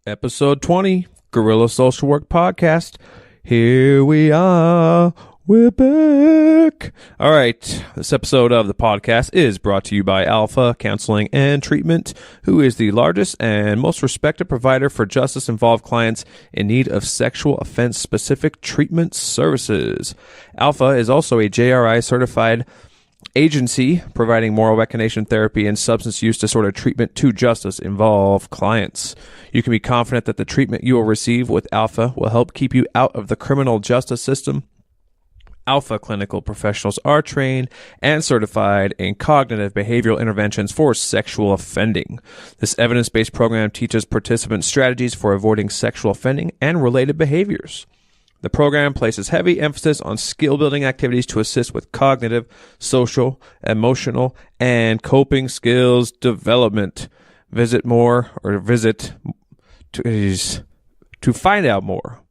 Episode 20, Guerilla Social Work Podcast. Here we are. We're back. All right. This episode of the podcast is brought to you by Alpha Counseling and Treatment, who is the largest and most respected provider for justice-involved clients in need of sexual offense-specific treatment services. Alpha is also a JRI-certified agency providing moral recognition therapy and substance use disorder treatment to justice-involved clients. You can be confident that the treatment you will receive with Alpha will help keep you out of the criminal justice system. Alpha clinical professionals are trained and certified in cognitive behavioral interventions for sexual offending. This evidence-based program teaches participants strategies for avoiding sexual offending and related behaviors. The program places heavy emphasis on skill-building activities to assist with cognitive, social, emotional, and coping skills development. To find out more.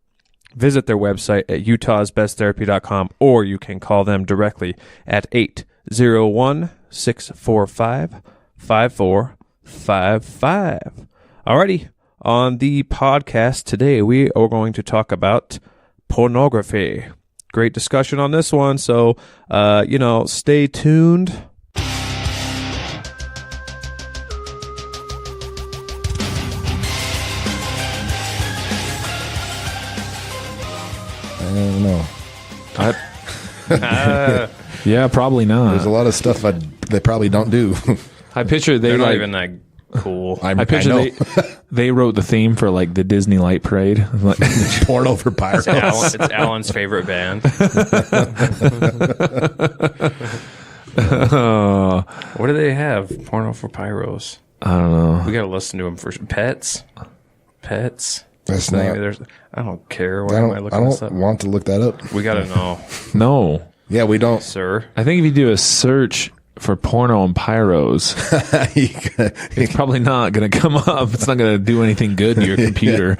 Visit their website at utahsbesttherapy.com, or you can call them directly at 801-645-5455. Alrighty, on the podcast today, we are going to talk about pornography. Great discussion on this one, so, stay tuned. I don't know. Yeah, probably not. There's a lot of stuff they probably don't do. I picture They're not even that cool. I picture they wrote the theme for like the Disney Light Parade. Porno for Pyros. It's Alan's favorite band. What do they have? Porno for Pyros. I don't know. We got to listen to them for Pets. That's not. I don't care. Why am I looking this up? I don't want to look that up. We got to know. No. Yeah, we don't. Sir. I think if you do a search for porno and pyros, it's probably not going to come up. It's not going to do anything good to your computer.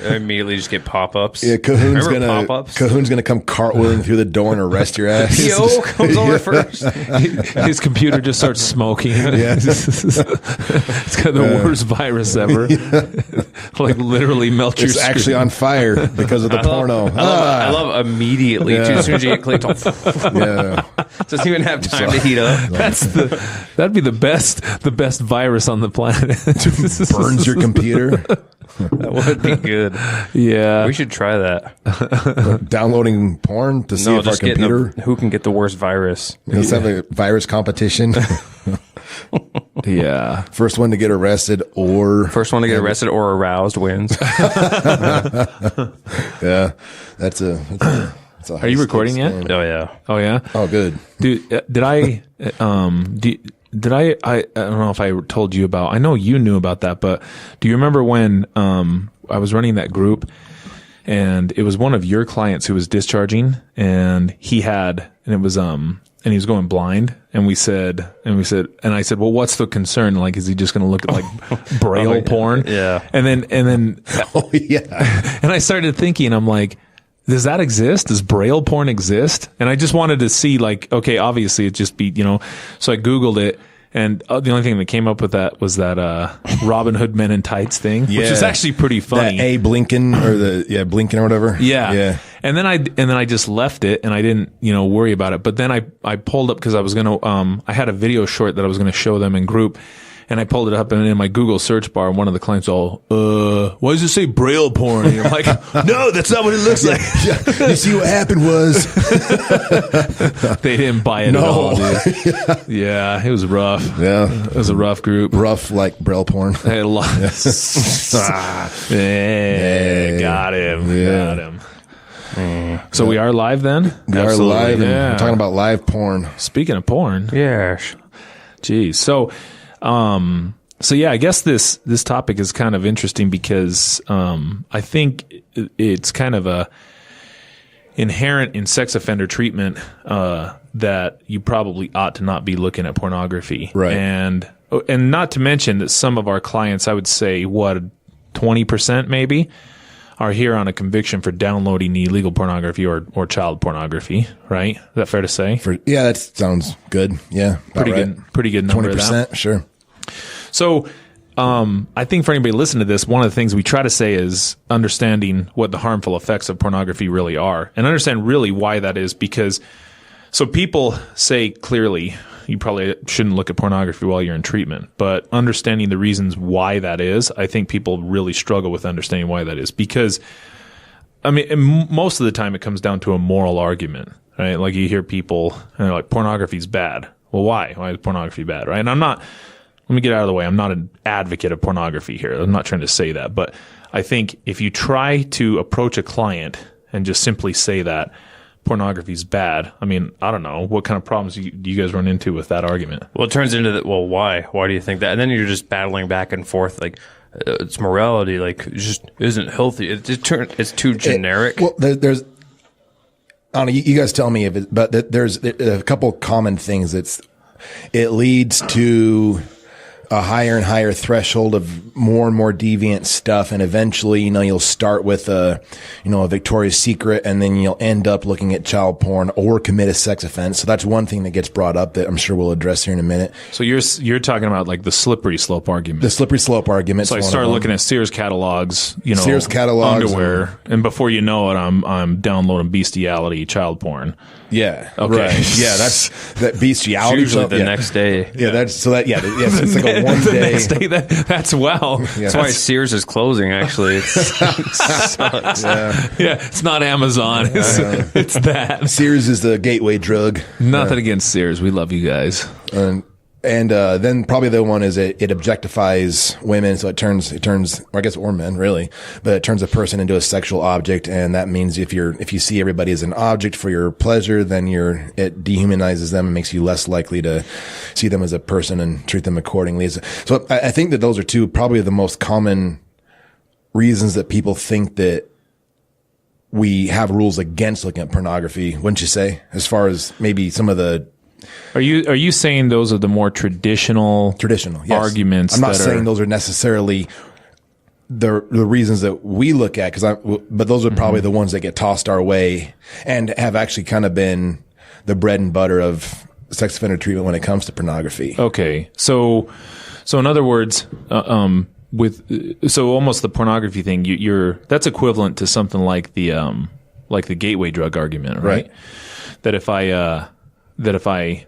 I immediately just get pop-ups. Yeah, Cahoon's pop-ups? gonna come cartwheeling through the door and arrest your ass. Yo comes over first. His computer just starts smoking. Yeah. It's got the worst virus ever. Like literally melt your It's screen. actually on fire because of the porno. I love immediately, too. As soon as you get clicked on, Yeah. doesn't even have time to heat up. That'd be the best virus on the planet. Burns your computer. That would be good. Yeah. We should try that. Downloading porn to see if our computer. Who can get the worst virus. Let's have a virus competition. Yeah. First one to get arrested or aroused wins. Yeah, that's a Are you recording yet? Game. Oh yeah. Oh yeah. Oh, good, Dude. Did I? Did I? I don't know if I told you about. I know you knew about that, but do you remember when I was running that group, and it was one of your clients who was discharging, and he was going blind, and I said, well, what's the concern? Like, is he just going to look at like braille porn? Yeah. And then, oh yeah. and I started thinking, I'm like, does that exist? Does braille porn exist? And I just wanted to see, like, okay, obviously it just be, so I Googled it, and the only thing that came up with that was that Robin Hood Men in Tights thing, which is actually pretty funny. That Blinken or whatever. Yeah. Yeah. And then I just left it, and I didn't, worry about it. But then I pulled up, because I was going to, I had a video short that I was going to show them in group. And I pulled it up, and in my Google search bar, one of the clients why does it say braille porn? And I'm like, no, that's not what it looks like. Yeah. You see what happened was they didn't buy it at all, dude. Yeah, it was rough. Yeah. It was a rough group. Rough like braille porn. Hey, got him. Yeah. Got him. So we are live then? We are live, and yeah. we're talking about live porn. Speaking of porn. Yes. Geez. So yeah, I guess this topic is kind of interesting because I think it's kind of a inherent in sex offender treatment that you probably ought to not be looking at pornography. Right. And not to mention that some of our clients, I would say, 20% maybe, are here on a conviction for downloading illegal pornography or child pornography, right? Is that fair to say? Yeah, that sounds good. Yeah. Pretty good number of that. 20%, sure. So I think for anybody listening to this, one of the things we try to say is understanding what the harmful effects of pornography really are, and understand really why that is. Because so people say clearly, you probably shouldn't look at pornography while you're in treatment, but understanding the reasons why that is, I think people really struggle with understanding why that is. Because, I mean, most of the time it comes down to a moral argument, right? Like you hear people, and they're like, pornography's bad. Well, why? Why is pornography bad, right? And let me get out of the way. I'm not an advocate of pornography here. I'm not trying to say that. But I think if you try to approach a client and just simply say that pornography is bad, I mean, I don't know. What kind of problems do you guys run into with that argument? Well, it turns into well, why? Why do you think that? And then you're just battling back and forth. Like, it's morality. Like, it just isn't healthy. It's too generic. There's, I don't know, you guys tell me if it, but there's a couple common things. It leads to a higher and higher threshold of more and more deviant stuff. And eventually, you'll start with a Victoria's Secret, and then you'll end up looking at child porn or commit a sex offense. So that's one thing that gets brought up that I'm sure we'll address here in a minute. So you're talking about like the slippery slope argument. The slippery slope argument. So I started looking at Sears catalogs, Sears catalogs, underwear, and before you know it, I'm downloading bestiality, child porn. Yeah. Okay. Right. Yeah. That's that bestiality. Usually the next day. Yeah. It's like a one the day. next day that's well. Yeah. That's why Sears is closing. Actually, it sucks. Yeah, it's not Amazon. It's that. Sears is the gateway drug. Nothing against Sears. We love you guys. And then probably the one is it objectifies women, so it turns, or I guess, or men really, but it turns a person into a sexual object, and that means if you see everybody as an object for your pleasure, then it dehumanizes them and makes you less likely to see them as a person and treat them accordingly. So I think that those are two probably the most common reasons that people think that we have rules against looking at pornography, wouldn't you say? As far as maybe some of the Are you saying those are the more traditional yes. arguments? I'm not saying those are necessarily the reasons that we look at, but those are probably the ones that get tossed our way and have actually kind of been the bread and butter of sex offender treatment when it comes to pornography. Okay, so in other words, almost the pornography thing, that's equivalent to something like the gateway drug argument, right? That if I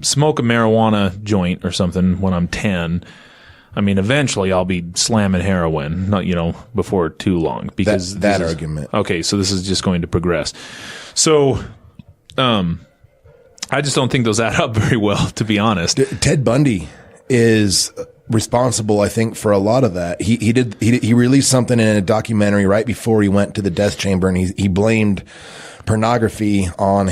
smoke a marijuana joint or something when I'm 10, I mean, eventually I'll be slamming heroin, not, before too long, because that argument. Okay. So this is just going to progress. So, I just don't think those add up very well, to be honest. Ted Bundy is responsible, I think, for a lot of that. He released something in a documentary right before he went to the death chamber, and he blamed pornography on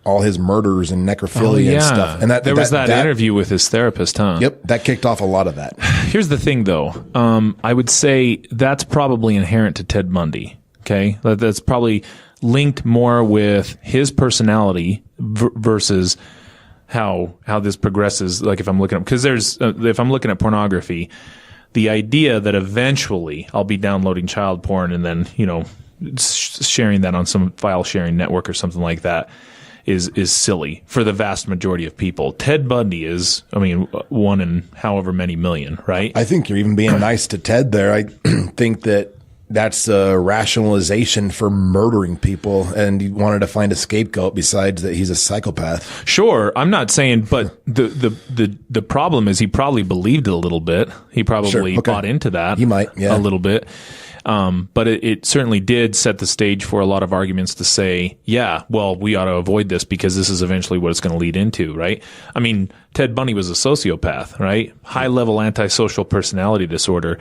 all his murders and necrophilia and stuff. And there was that interview with his therapist, huh? Yep. That kicked off a lot of that. Here's the thing, though. I would say that's probably inherent to Ted Bundy. Okay. That's probably linked more with his personality versus how this progresses. Like if I'm looking at, because if I'm looking at pornography, the idea that eventually I'll be downloading child porn and then, sharing that on some file sharing network or something like that is silly for the vast majority of people. Ted Bundy is, one in however many million, right? I think you're even being nice to Ted there. I think that's a rationalization for murdering people, and he wanted to find a scapegoat besides that he's a psychopath. Sure, I'm not saying, but the problem is he probably believed it a little bit. He probably bought into that. He might, yeah. A little bit. But it certainly did set the stage for a lot of arguments to say, yeah, well, we ought to avoid this because this is eventually what it's going to lead into, right? I mean, Ted Bundy was a sociopath, right? High-level antisocial personality disorder.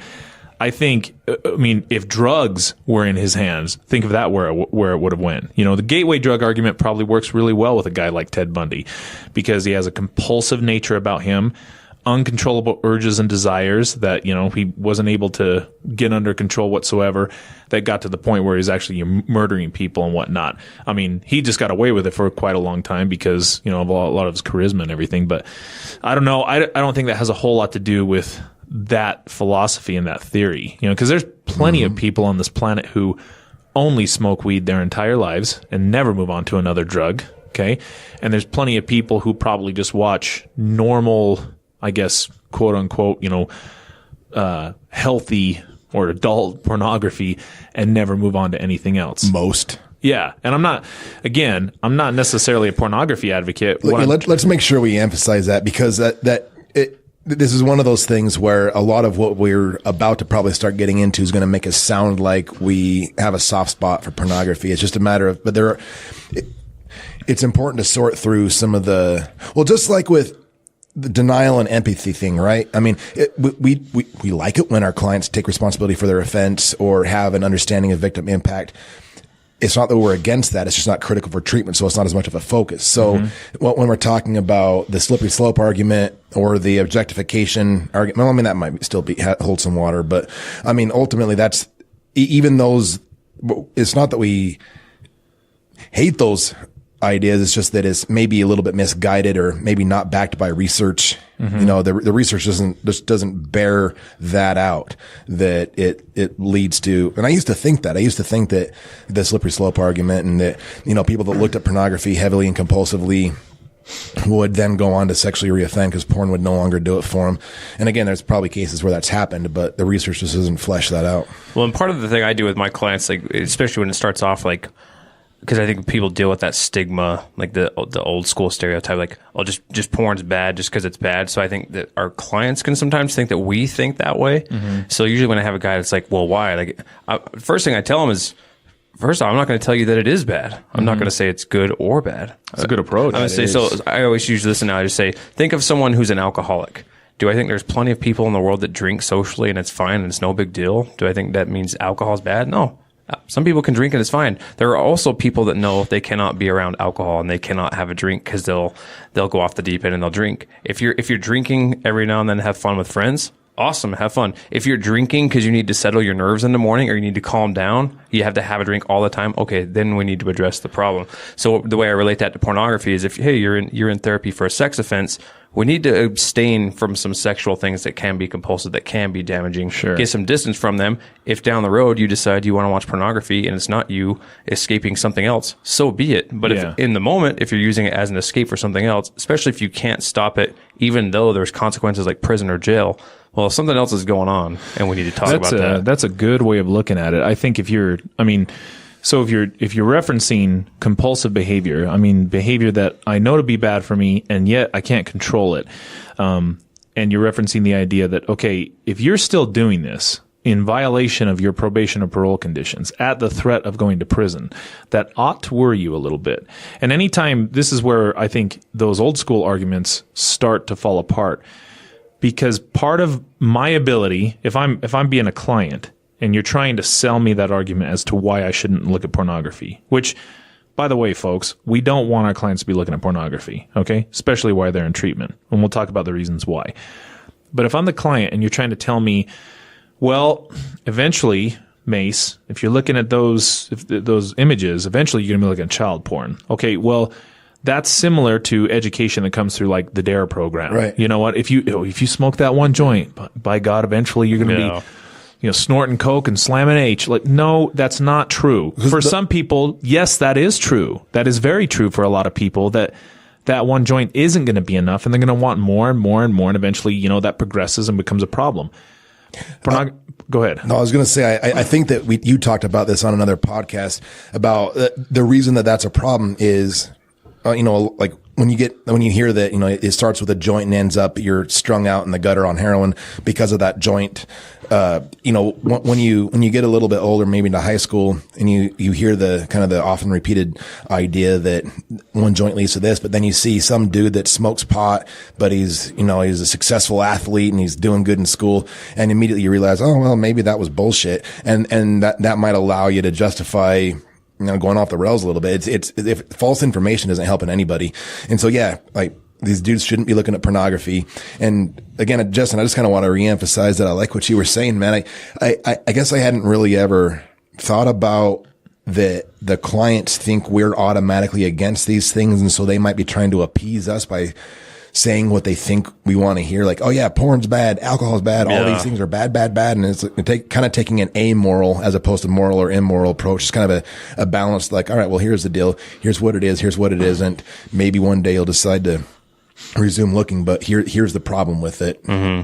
I think, if drugs were in his hands, think of that where it would have went. The gateway drug argument probably works really well with a guy like Ted Bundy because he has a compulsive nature about him, uncontrollable urges and desires that, he wasn't able to get under control whatsoever, that got to the point where he's actually murdering people and whatnot. He just got away with it for quite a long time because, of a lot of his charisma and everything. But I don't know. I don't think that has a whole lot to do with that philosophy and that theory, because there's plenty of people on this planet who only smoke weed their entire lives and never move on to another drug. Okay. And there's plenty of people who probably just watch normal, I guess, quote unquote, healthy or adult pornography and never move on to anything else. Most. Yeah. And I'm not necessarily a pornography advocate. Let's make sure we emphasize that, because this is one of those things where a lot of what we're about to probably start getting into is going to make us sound like we have a soft spot for pornography. It's just a matter of, it's important to sort through some of just like with the denial and empathy thing, right? I mean, we like it when our clients take responsibility for their offense or have an understanding of victim impact. It's not that we're against that. It's just not critical for treatment. So it's not as much of a focus. So when we're talking about the slippery slope argument or the objectification argument, well, I mean, that might still hold some water, but I mean, ultimately that's even those, it's not that we hate those ideas. It's just that it's maybe a little bit misguided or maybe not backed by research. The research doesn't bear that out, that it leads to, and I used to think that the slippery slope argument and that, people that looked at pornography heavily and compulsively would then go on to sexually reoffend because porn would no longer do it for them. And again, there's probably cases where that's happened, but the research just doesn't flesh that out. Well, and part of the thing I do with my clients, like, especially when it starts off, like, because I think people deal with that stigma, like the old school stereotype, like, oh, just porn's bad just because it's bad. So I think that our clients can sometimes think that we think that way. So usually when I have a guy that's like, well, why? Like, first thing I tell him is, first off, I'm not going to tell you that it is bad. I'm not going to say it's good or bad. That's a good approach. I'm going to say, so I always use this analogy. I just say, think of someone who's an alcoholic. Do I think there's plenty of people in the world that drink socially and it's fine and it's no big deal? Do I think that means alcohol is bad? No. Some people can drink and it's fine. There are also people that know they cannot be around alcohol and they cannot have a drink because they'll go off the deep end and they'll drink. If you're drinking every now and then to have fun with friends, awesome, have fun. If you're drinking because you need to settle your nerves in the morning or you need to calm down, you have to have a drink all the time. Okay, then we need to address the problem. So the way I relate that to pornography is, if you're in therapy for a sex offense, we need to abstain from some sexual things that can be compulsive, that can be damaging. Sure. Get some distance from them. If down the road you decide you want to watch pornography and it's not you escaping something else, so be it. But if in the moment, if you're using it as an escape for something else, especially if you can't stop it, even though there's consequences like prison or jail, well, something else is going on and we need to talk about that. That's a good way of looking at it. I think if you're referencing compulsive behavior, behavior that I know to be bad for me and yet I can't control it. And you're referencing the idea that, okay, if you're still doing this in violation of your probation or parole conditions at the threat of going to prison, that ought to worry you a little bit. And anytime, this is where I think those old school arguments start to fall apart, because part of my ability, if I'm being a client, and you're trying to sell me that argument as to why I shouldn't look at pornography, which, by the way, folks, we don't want our clients to be looking at pornography, okay? Especially while they're in treatment. And we'll talk about the reasons why. But if I'm the client and you're trying to tell me, well, eventually, Mace, if you're looking at those images, eventually you're going to be looking at child porn. Okay, well, that's similar to education that comes through like the DARE program. Right. You know what? If you smoke that one joint, by God, eventually you're going to be snorting coke and slamming H. Like, no, that's not true. For some people, yes, that is true. That is very true for a lot of people, that one joint isn't going to be enough and they're going to want more and more and more. And eventually, that progresses and becomes a problem. Go ahead. No, I was going to say, I think that you talked about this on another podcast about the reason that that's a problem is, like when you hear that, it starts with a joint and ends up you're strung out in the gutter on heroin because of that joint. When you get a little bit older, maybe into high school, and you hear the kind of the often repeated idea that one joint leads to this, but then you see some dude that smokes pot, but he's a successful athlete and he's doing good in school, and immediately you realize, oh well, maybe that was bullshit, and that might allow you to justify going off the rails a little bit. It's if false information isn't helping anybody. And so, like these dudes shouldn't be looking at pornography. And again, Justin, I just kind of want to reemphasize that I like what you were saying, man. I guess I hadn't really ever thought about that the clients think we're automatically against these things. And so they might be trying to appease us by saying what they think we want to hear. Like, oh yeah, porn's bad, alcohol's bad, all these things are bad. And it's kind of taking an amoral as opposed to moral or immoral approach. It's kind of a balance, like, all right, well, here's the deal. Here's what it is. Here's what it isn't. Maybe one day you'll decide to resume looking, but here's the problem with it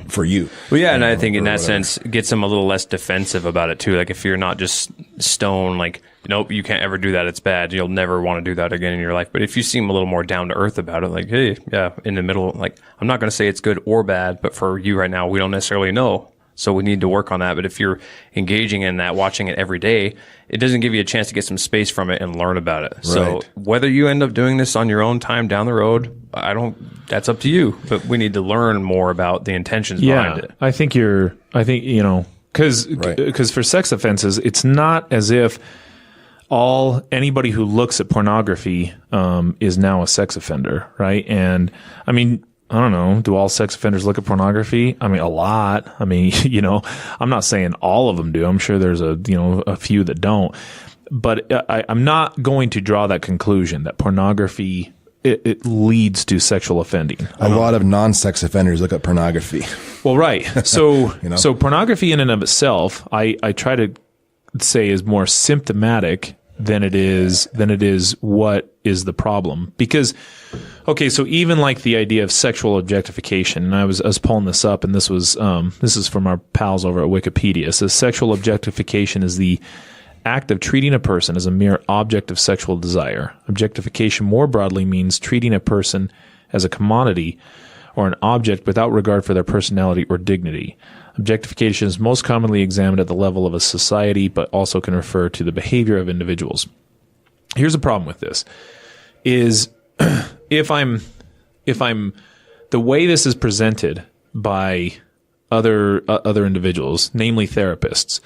for you. Well, yeah, and I think in that sense, it gets them a little less defensive about it too. Like if you're not just stone, like, nope, you can't ever do that, it's bad, you'll never want to do that again in your life. But if you seem a little more down to earth about it, like, hey, yeah, in the middle, like, I'm not going to say it's good or bad, but for you right now, we don't necessarily know. So we need to work on that. But if you're engaging in that, watching it every day, it doesn't give you a chance to get some space from it and learn about it. Right. So whether you end up doing this on your own time down the road, that's up to you. But we need to learn more about the intentions behind it. I think because for sex offenses, it's not as if anybody who looks at pornography is now a sex offender, right? And I mean, I don't know. Do all sex offenders look at pornography? I mean, a lot. I mean, I'm not saying all of them do. I'm sure there's a few that don't. But I'm not going to draw that conclusion that pornography it leads to sexual offending. A lot of non-sex offenders look at pornography. Well, right. So, so pornography in and of itself, I try to say is more symptomatic than it is what is the problem. Because, okay, so even like the idea of sexual objectification, and I was pulling this up, and this is from our pals over at Wikipedia. It says sexual objectification is the act of treating a person as a mere object of sexual desire. Objectification more broadly means treating a person as a commodity or an object without regard for their personality or dignity. Objectification is most commonly examined at the level of a society, but also can refer to the behavior of individuals. Here's the problem with this is if I'm the way this is presented by other individuals, namely therapists,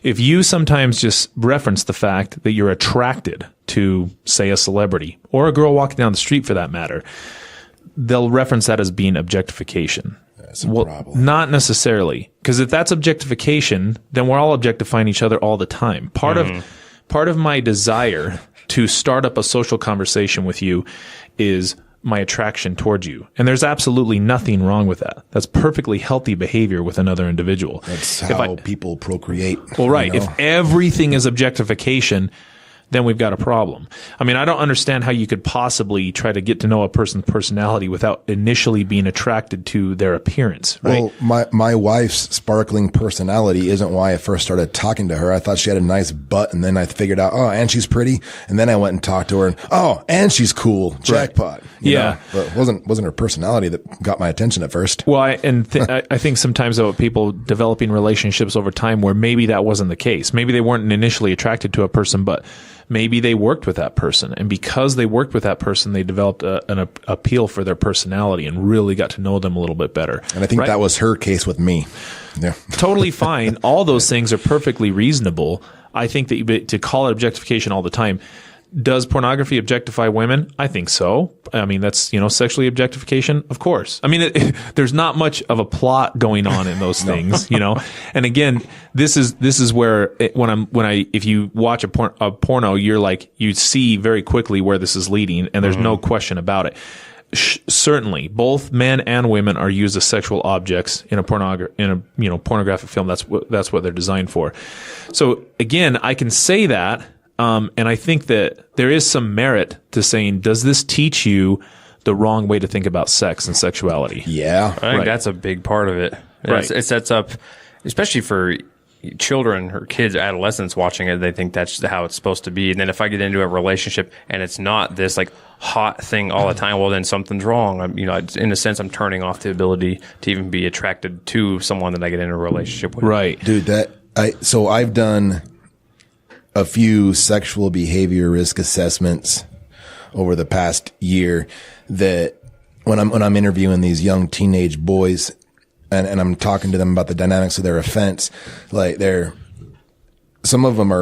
if you sometimes just reference the fact that you're attracted to, say, a celebrity or a girl walking down the street for that matter, they'll reference that as being objectification. That's a problem. Not necessarily, because if that's objectification, then we're all objectifying each other all the time. Part of my desire to start up a social conversation with you is my attraction towards you. And there's absolutely nothing wrong with that. That's perfectly healthy behavior with another individual. That's how people procreate. Well, right. If everything is objectification, then we've got a problem. I mean, I don't understand how you could possibly try to get to know a person's personality without initially being attracted to their appearance, right? Well, my wife's sparkling personality isn't why I first started talking to her. I thought she had a nice butt, and then I figured out, and she's pretty. And then I went and talked to her, and she's cool. Jackpot. You know? But it wasn't her personality that got my attention at first. Well, I think sometimes about people developing relationships over time where maybe that wasn't the case. Maybe they weren't initially attracted to a person, but maybe they worked with that person, and because they worked with that person, they developed an appeal for their personality and really got to know them a little bit better. And I think that was her case with me. Yeah. Totally fine. All those things are perfectly reasonable. I think that to call it objectification all the time. Does pornography objectify women? I think so. I mean, that's, sexually objectification. Of course. I mean, there's not much of a plot going on in those things, And again, this is where if you watch a porno, you're like, you see very quickly where this is leading, and there's no question about it. Certainly, both men and women are used as sexual objects in a pornographic film. That's what they're designed for. So again, I can say that. And I think that there is some merit to saying, does this teach you the wrong way to think about sex and sexuality? Yeah. I think that's a big part of it. Right. It sets up, especially for children or kids, adolescents watching it, they think that's how it's supposed to be. And then if I get into a relationship and it's not this like hot thing all the time, well, then something's wrong. In a sense, I'm turning off the ability to even be attracted to someone that I get in a relationship with. Right. Dude, so I've done a few sexual behavior risk assessments over the past year that when I'm interviewing these young teenage boys and I'm talking to them about the dynamics of their offense, like some of them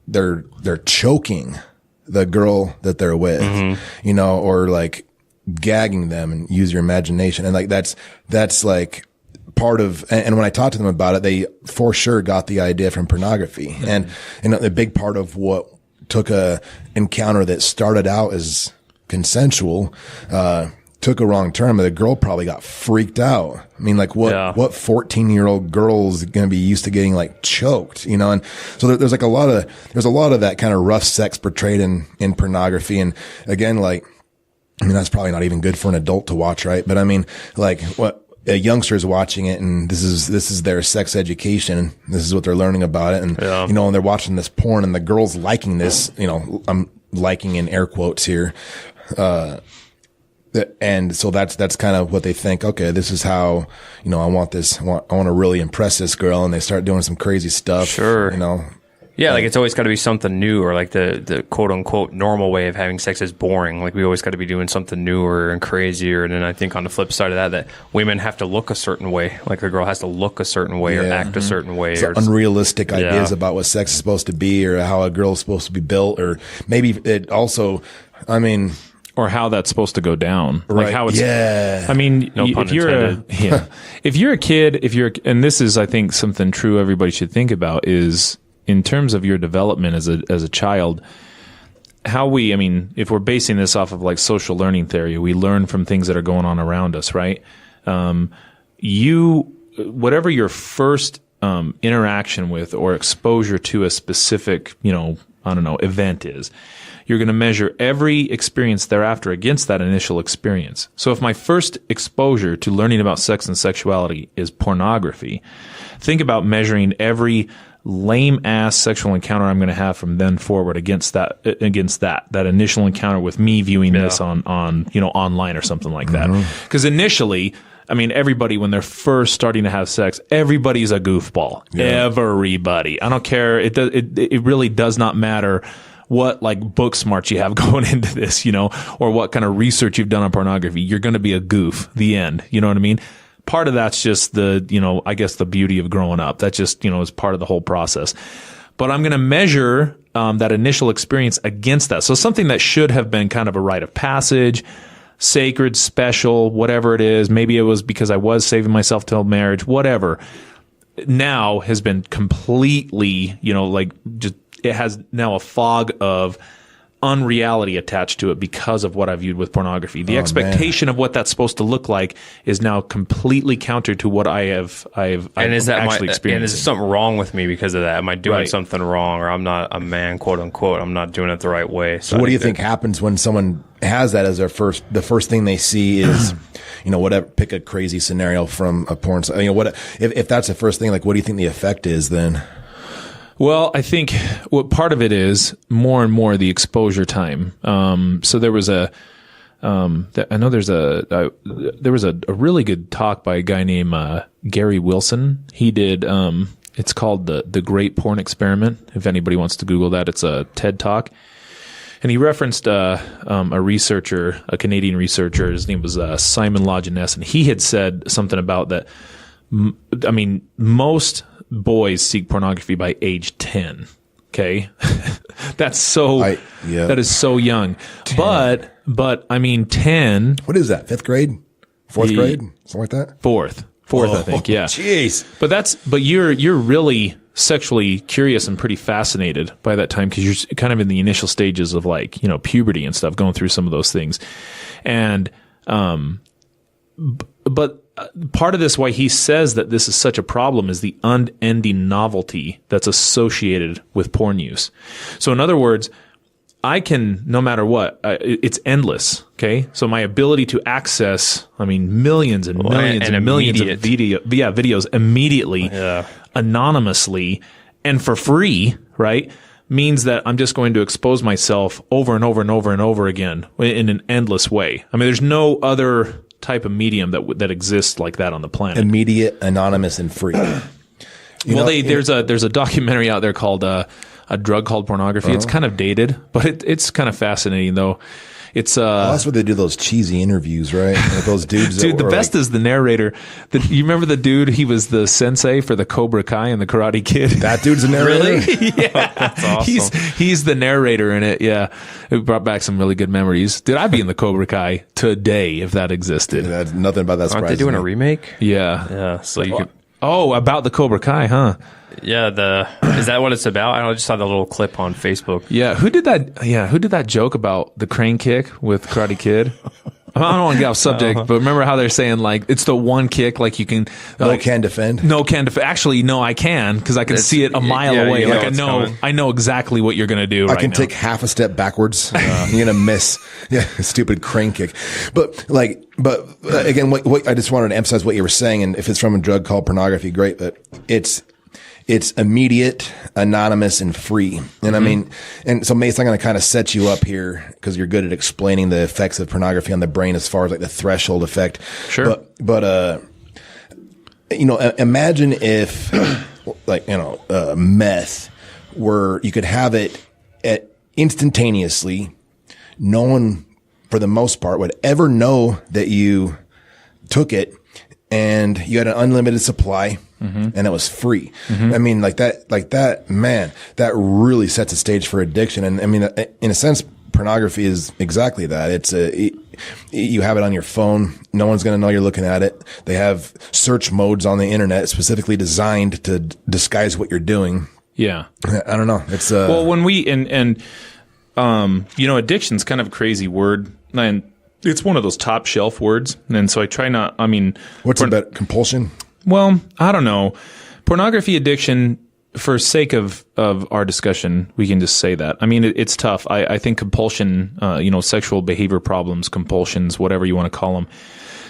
they're choking the girl that they're with, or like gagging them, and use your imagination. And like, that's like part of, and when I talked to them about it, they for sure got the idea from pornography. And a big part of what took a encounter that started out as consensual, took a wrong turn, but the girl probably got freaked out. I mean, like what 14-year-old girl's going to be used to getting like choked, and so there's a lot of that kind of rough sex portrayed in pornography. And again, like, I mean, that's probably not even good for an adult to watch, right? But I mean, like what a youngster's watching it, and this is their sex education. This is what they're learning about it. And, you know, and they're watching this porn and the girl's liking this, you know, I'm liking in air quotes here. And so that's kind of what they think. Okay, this is how, you know, I want to really impress this girl. And they start doing some crazy stuff. Sure. You know? Yeah, like it's always got to be something new, or like the quote unquote normal way of having sex is boring. Like we always got to be doing something newer and crazier. And then I think on the flip side of that women have to look a certain way. Like the girl has to look a certain way or act a certain way. So unrealistic ideas about what sex is supposed to be, or how a girl's supposed to be built, or maybe it also, I mean, or how that's supposed to go down. Right. Like how it's, yeah. I mean, No pun if you're intended. if you're a kid, and this is, I think, something true everybody should think about is, in terms of your development as a child, I mean, if we're basing this off of like social learning theory, we learn from things that are going on around us, right? Whatever your first interaction with or exposure to a specific, you know, I don't know, event is, you're going to measure every experience thereafter against that initial experience. So if my first exposure to learning about sex and sexuality is pornography, think about measuring every lame ass sexual encounter I'm going to have from then forward against that initial encounter with me viewing this on, you know, online or something like that. Because initially, I mean, everybody, when they're first starting to have sex, everybody's a goofball. Yeah. Everybody. I don't care. It really does not matter what like book smarts you have going into this, you know, or what kind of research you've done on pornography. You're going to be a goof. The end. You know what I mean? Part of that's just the, you know, I guess the beauty of growing up. That just, you know, is part of the whole process. But I'm going to measure that initial experience against that. So something that should have been kind of a rite of passage, sacred, special, whatever it is. Maybe it was because I was saving myself till marriage, whatever. Now has been completely, you know, like just, it has now a fog of unreality attached to it because of what I viewed with pornography. The expectation of what that's supposed to look like is now completely counter to what I've actually experienced. And is something wrong with me because of that? Am I doing something wrong, or I'm not a man, quote unquote? I'm not doing it the right way. So what do you think happens when someone has that as the first thing they see is, you know, whatever, pick a crazy scenario from a porn, you know, what, if that's the first thing, like, what do you think the effect is then? Well, I think what part of it is more and more the exposure time. So there was I know there was a really good talk by a guy named Gary Wilson. He did it's called the Great Porn Experiment. If anybody wants to Google that, it's a TED Talk. And he referenced a researcher, a Canadian researcher. His name was Simon Lajeunesse, and he had said something about that. I mean, most boys seek pornography by age 10. Okay. That is so young. 10. But I mean, 10. What is that? 5th grade? 4th grade? Something like that? Fourth, I think. Yeah. Jeez. But you're really sexually curious and pretty fascinated by that time, because you're kind of in the initial stages of, like, you know, puberty and stuff, going through some of those things. And, but part of this, why he says that this is such a problem, is the unending novelty that's associated with porn use. So in other words, I can, no matter what, it's endless. Okay. So my ability to access, I mean, millions and millions and millions of videos immediately, anonymously, and for free, right, means that I'm just going to expose myself over and over and over and over again in an endless way. I mean, there's no other type of medium that exists like that on the planet. Immediate, anonymous, and free. There's a documentary out there called A Drug Called Pornography. It's kind of dated, but it's kind of fascinating though. It's that's where they do those cheesy interviews, right? Like those dudes. Dude, the best is the narrator. You remember the dude? He was the sensei for the Cobra Kai and the Karate Kid. That dude's a narrator. Really? Yeah, that's awesome. He's the narrator in it. Yeah, it brought back some really good memories. Dude, I'd be in the Cobra Kai today if that existed. That's nothing about that. Aren't they doing a remake? Yeah. So you could. Oh, about the Cobra Kai, huh? Yeah, is that what it's about? I just saw the little clip on Facebook. Yeah, who did that? Yeah, who did that joke about the crane kick with Karate Kid? I don't want to get off subject, but remember how they're saying like it's the one kick, like you can can defend. Actually, no, I can because I can see it a mile away. you know Like I know exactly what you're gonna do. I can take half a step backwards. You're gonna miss. Yeah, stupid crane kick. But again, what I just wanted to emphasize what you were saying, and if it's from a drug called pornography, great. But it's immediate, anonymous, and free. And I mean, and so Mace, I'm going to kind of set you up here because you're good at explaining the effects of pornography on the brain as far as like the threshold effect. Sure. But imagine if meth were, you could have it instantaneously. No one, for the most part, would ever know that you took it, and you had an unlimited supply. And it was free. I mean, like that, man, that really sets a stage for addiction. And I mean, in a sense, pornography is exactly that. You have it on your phone. No one's going to know you're looking at it. They have search modes on the internet specifically designed to disguise what you're doing. Yeah. I don't know. It's, well, when we, addiction's kind of a crazy word. And it's one of those top shelf words. And so I try not, I mean, what's about compulsion? Well, I don't know. Pornography addiction, for sake of our discussion, we can just say that. I mean, it's tough. I think compulsion, sexual behavior problems, compulsions, whatever you want to call them.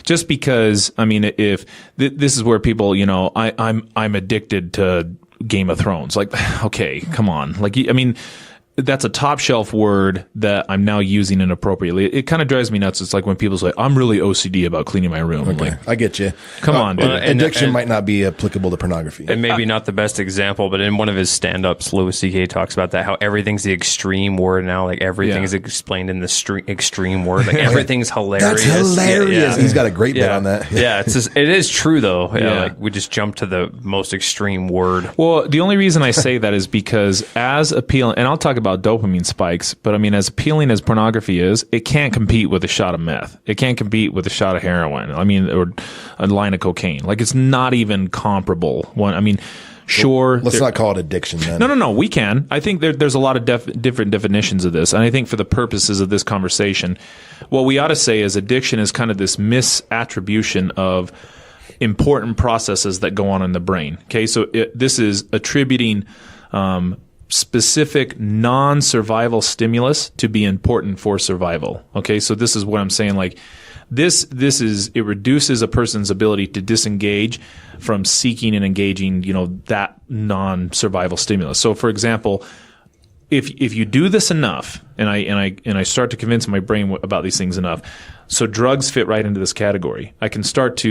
Just because, I mean, if this is where people, I'm addicted to Game of Thrones. Like, okay, come on. Like, I mean, that's a top shelf word that I'm now using inappropriately. It kind of drives me nuts. It's like when people say, I'm really OCD about cleaning my room. Okay, like, I get you. Come on, dude. Addiction might not be applicable to pornography. And maybe not the best example, but in one of his stand-ups, Louis C.K. talks about that, how everything's the extreme word now. Like everything is explained in the extreme word. Like everything's hilarious. That's hilarious. Yeah. He's got a great bit on that. Yeah, it is true though. Yeah, like we just jump to the most extreme word. Well, the only reason I say that is because as appealing, and I'll talk about dopamine spikes, but I mean, as appealing as pornography is, it can't compete with a shot of meth. It can't compete with a shot of heroin. I mean, or a line of cocaine. Like it's not even comparable. Sure. Let's not call it addiction then. No. We can. I think there's a lot of different definitions of this. And I think for the purposes of this conversation, what we ought to say is addiction is kind of this misattribution of important processes that go on in the brain. Okay. So this is attributing, specific non-survival stimulus to be important for survival. Okay. So this is what I'm saying. Like this is, it reduces a person's ability to disengage from seeking and engaging, that non-survival stimulus. So for example, if you do this enough, and I start to convince my brain about these things enough, so drugs fit right into this category. I can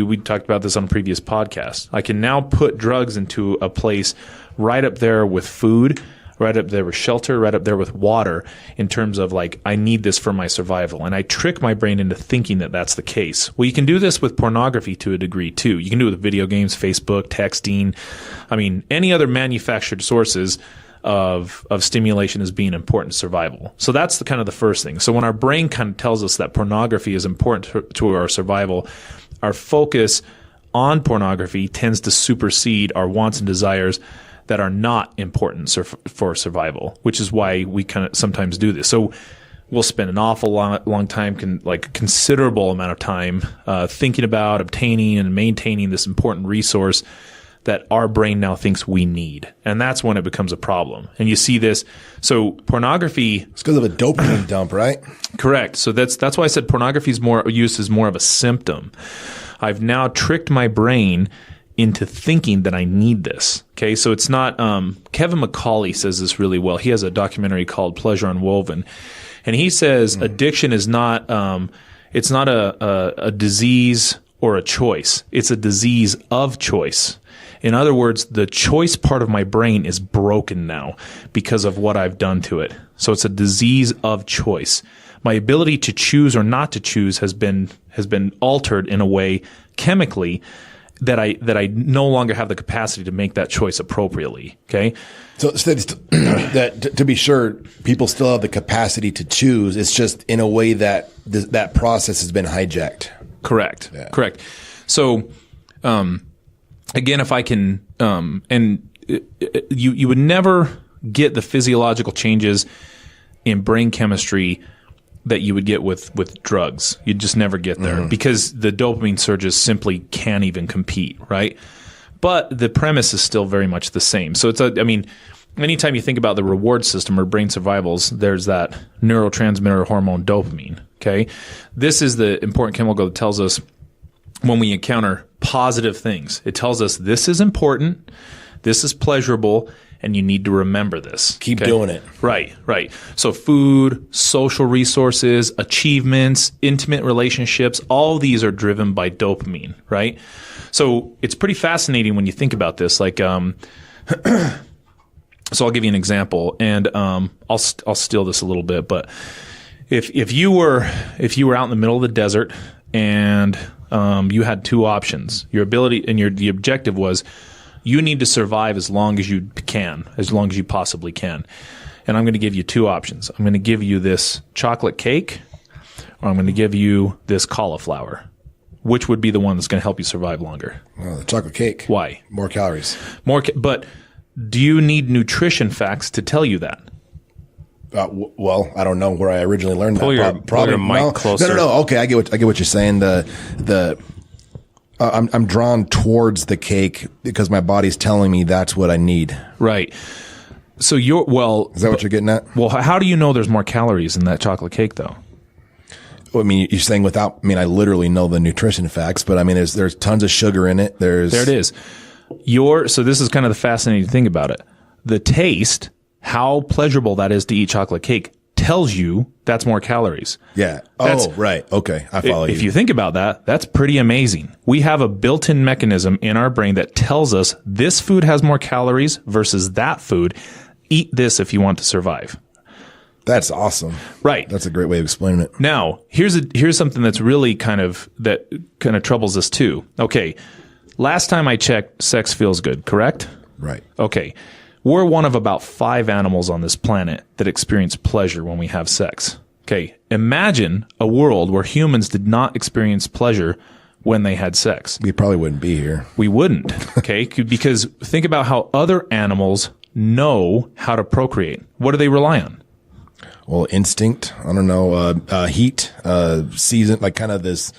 we talked about this on a previous podcast. I can now put drugs into a place right up there with food, right up there with shelter, right up there with water in terms of like, I need this for my survival. And I trick my brain into thinking that that's the case. Well, you can do this with pornography to a degree too. You can do it with video games, Facebook, texting. I mean, any other manufactured sources of stimulation as being important to survival. So that's kind of the first thing. So when our brain kind of tells us that pornography is important to our survival, our focus on pornography tends to supersede our wants and desires that are not important for survival, which is why we kind of sometimes do this. So we'll spend an awful long time, like a considerable amount of time, thinking about obtaining and maintaining this important resource that our brain now thinks we need. And that's when it becomes a problem. And you see this. So pornography... It's because of a dopamine dump, right? Correct. So that's why I said pornography is used as more of a symptom. I've now tricked my brain into thinking that I need this. Okay, so it's not, Kevin McCauley says this really well. He has a documentary called Pleasure Unwoven. And he says addiction is not, it's not a disease or a choice. It's a disease of choice. In other words, the choice part of my brain is broken now because of what I've done to it. So it's a disease of choice. My ability to choose or not to choose has been altered in a way chemically that I no longer have the capacity to make that choice appropriately. Okay. So that to be sure, people still have the capacity to choose. It's just in a way that that process has been hijacked. Correct. Yeah. Correct. So, again, if I can, you would never get the physiological changes in brain chemistry that you would get with drugs. You'd just never get there because the dopamine surges simply can't even compete, right? But the premise is still very much the same. So anytime you think about the reward system or brain survivals, there's that neurotransmitter hormone dopamine, okay? This is the important chemical that tells us when we encounter positive things. It tells us this is important, this is pleasurable, and you need to remember this. Keep doing it. Right. So food, social resources, achievements, intimate relationships, all these are driven by dopamine, right? So it's pretty fascinating when you think about this. Like, so I'll give you an example, and I'll steal this a little bit. But if you were out in the middle of the desert and you had two options, your ability and the objective was, you need to survive as long as you can, as long as you possibly can. And I'm going to give you two options. I'm going to give you this chocolate cake, or I'm going to give you this cauliflower. Which would be the one that's going to help you survive longer? Well, the chocolate cake. Why? More calories. But do you need nutrition facts to tell you that? Well, I don't know where I originally learned Pull that. Pull your mic closer. No. Okay, I get what you're saying. I'm drawn towards the cake because my body's telling me that's what I need. Right. So is that what you're getting at? Well, how do you know there's more calories in that chocolate cake, though? Well, I mean, you're saying I literally know the nutrition facts, but I mean, there's tons of sugar in it. There it is. So this is kind of the fascinating thing about it. The taste, how pleasurable that is to eat chocolate cake, tells you that's more calories. Yeah. Right. Okay. I follow you. If you think about that, that's pretty amazing. We have a built-in mechanism in our brain that tells us this food has more calories versus that food. Eat this if you want to survive. That's awesome. Right. That's a great way of explaining it. Now, here's something that's really kind of troubles us too. Okay. Last time I checked, sex feels good, correct? Right. Okay. We're one of about 5 animals on this planet that experience pleasure when we have sex. Okay. Imagine a world where humans did not experience pleasure when they had sex. We probably wouldn't be here. We wouldn't. Okay. Because think about how other animals know how to procreate. What do they rely on? Well, instinct. I don't know. Heat, season, like kind of this.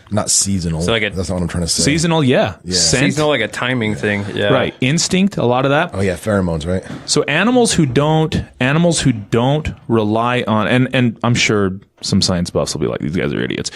Not seasonal. So that's not what I'm trying to say. Seasonal, yeah. Scent. Seasonal, like a timing thing. Yeah. Right. Instinct, a lot of that. Oh yeah, pheromones, right? So animals who don't rely on, and I'm sure some science buffs will be like, these guys are idiots.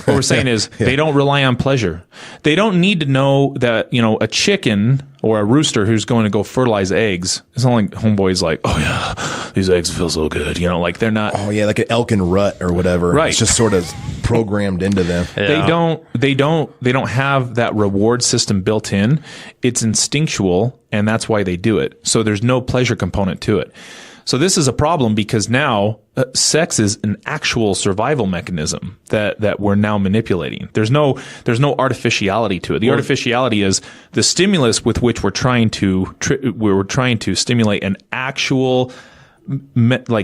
What we're saying is they don't rely on pleasure. They don't need to know that, a chicken or a rooster who's going to go fertilize eggs. It's not like homeboy's like, oh yeah, these eggs feel so good. Like they're not. Oh yeah, like an elk and rut or whatever. Right. It's just sort of programmed into them. Yeah. They don't have that reward system built in. It's instinctual, and that's why they do it. So there's no pleasure component to it. So this is a problem because now sex is an actual survival mechanism that we're now manipulating. There's no artificiality to it. The artificiality is the stimulus with which we're trying to stimulate an actual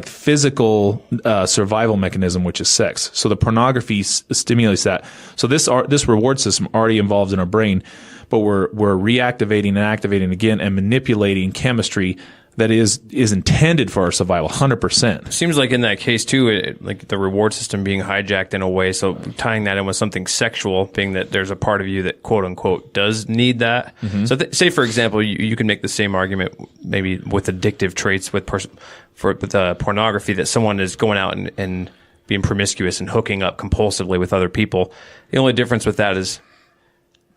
physical survival mechanism, which is sex. So the pornography stimulates that. So this reward system already involved in our brain, but we're reactivating and activating again and manipulating chemistry that is intended for our survival, 100%. Seems like in that case too, like the reward system being hijacked in a way. So tying that in with something sexual, being that there's a part of you that quote unquote does need that. Mm-hmm. So say for example, you can make the same argument maybe with addictive traits with pornography, that someone is going out and being promiscuous and hooking up compulsively with other people. The only difference with that is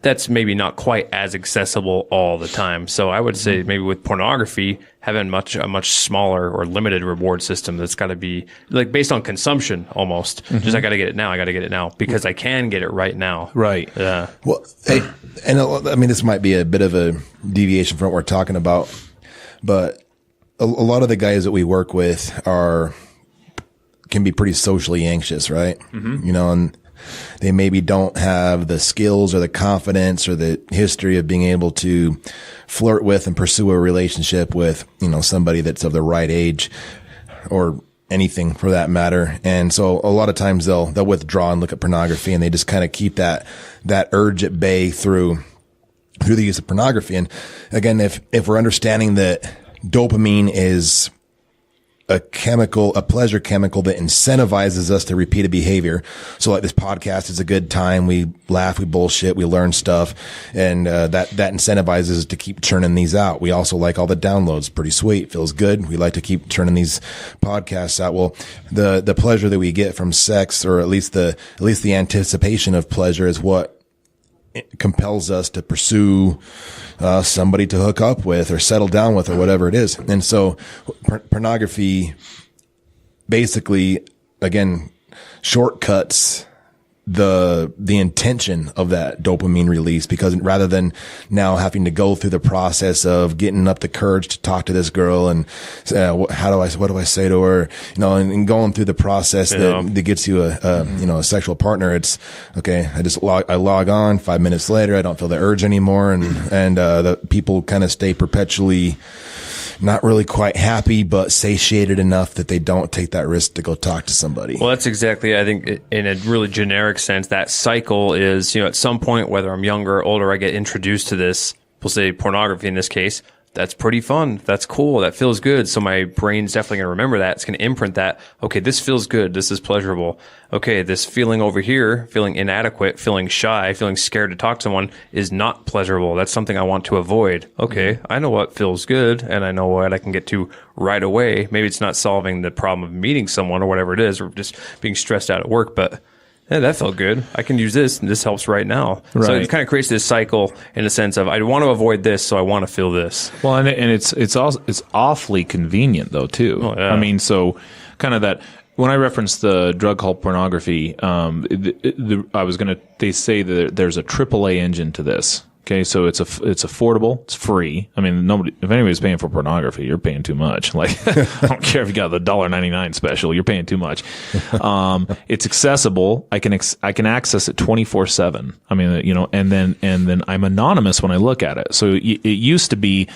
that's maybe not quite as accessible all the time. So I would say maybe with pornography, having a much smaller or limited reward system that's got to be like based on consumption almost. Mm-hmm. Just I got to get it now because I can get it right now. Right. Yeah. Well, I mean, this might be a bit of a deviation from what we're talking about, but a lot of the guys that we work with can be pretty socially anxious, right? Mm-hmm. And they maybe don't have the skills or the confidence or the history of being able to flirt with and pursue a relationship with, somebody that's of the right age or anything for that matter. And so a lot of times they'll withdraw and look at pornography, and they just kind of keep that urge at bay through the use of pornography. And again, if we're understanding that dopamine is a pleasure chemical that incentivizes us to repeat a behavior. So like this podcast is a good time. We laugh, we bullshit, we learn stuff. And, that incentivizes us to keep churning these out. We also like all the downloads. Pretty sweet. Feels good. We like to keep churning these podcasts out. Well, the pleasure that we get from sex, or at least the anticipation of pleasure, is what compels us to pursue somebody to hook up with or settle down with or whatever it is. And so pornography basically, again, shortcuts the intention of that dopamine release, because rather than now having to go through the process of getting up the courage to talk to this girl and what do I say to her, and going through the process that gets you a sexual partner, it's okay. I log on 5 minutes later. I don't feel the urge anymore. And the people kind of stay perpetually not really quite happy, but satiated enough that they don't take that risk to go talk to somebody. Well, that's exactly, I think, in a really generic sense, that cycle is, at some point, whether I'm younger or older, I get introduced to this, we'll say pornography in this case. That's pretty fun. That's cool. That feels good. So my brain's definitely going to remember that. It's going to imprint that. Okay, this feels good. This is pleasurable. Okay, this feeling over here, feeling inadequate, feeling shy, feeling scared to talk to someone is not pleasurable. That's something I want to avoid. Okay, I know what feels good, and I know what I can get to right away. Maybe it's not solving the problem of meeting someone or whatever it is, or just being stressed out at work, but yeah, that felt good. I can use this, and this helps right now. Right. So it kind of creates this cycle in the sense of I want to avoid this, so I want to feel this. Well, and it's awfully convenient though too. Oh, yeah. I mean, so kind of that when I referenced the drug called pornography, they say that there's a AAA engine to this. Okay, so it's affordable, it's free. I mean, if anybody's paying for pornography, you're paying too much. Like, I don't care if you got the $1.99 special, you're paying too much. It's accessible. I can access it 24/7. I mean, and then I'm anonymous when I look at it. So it used to be,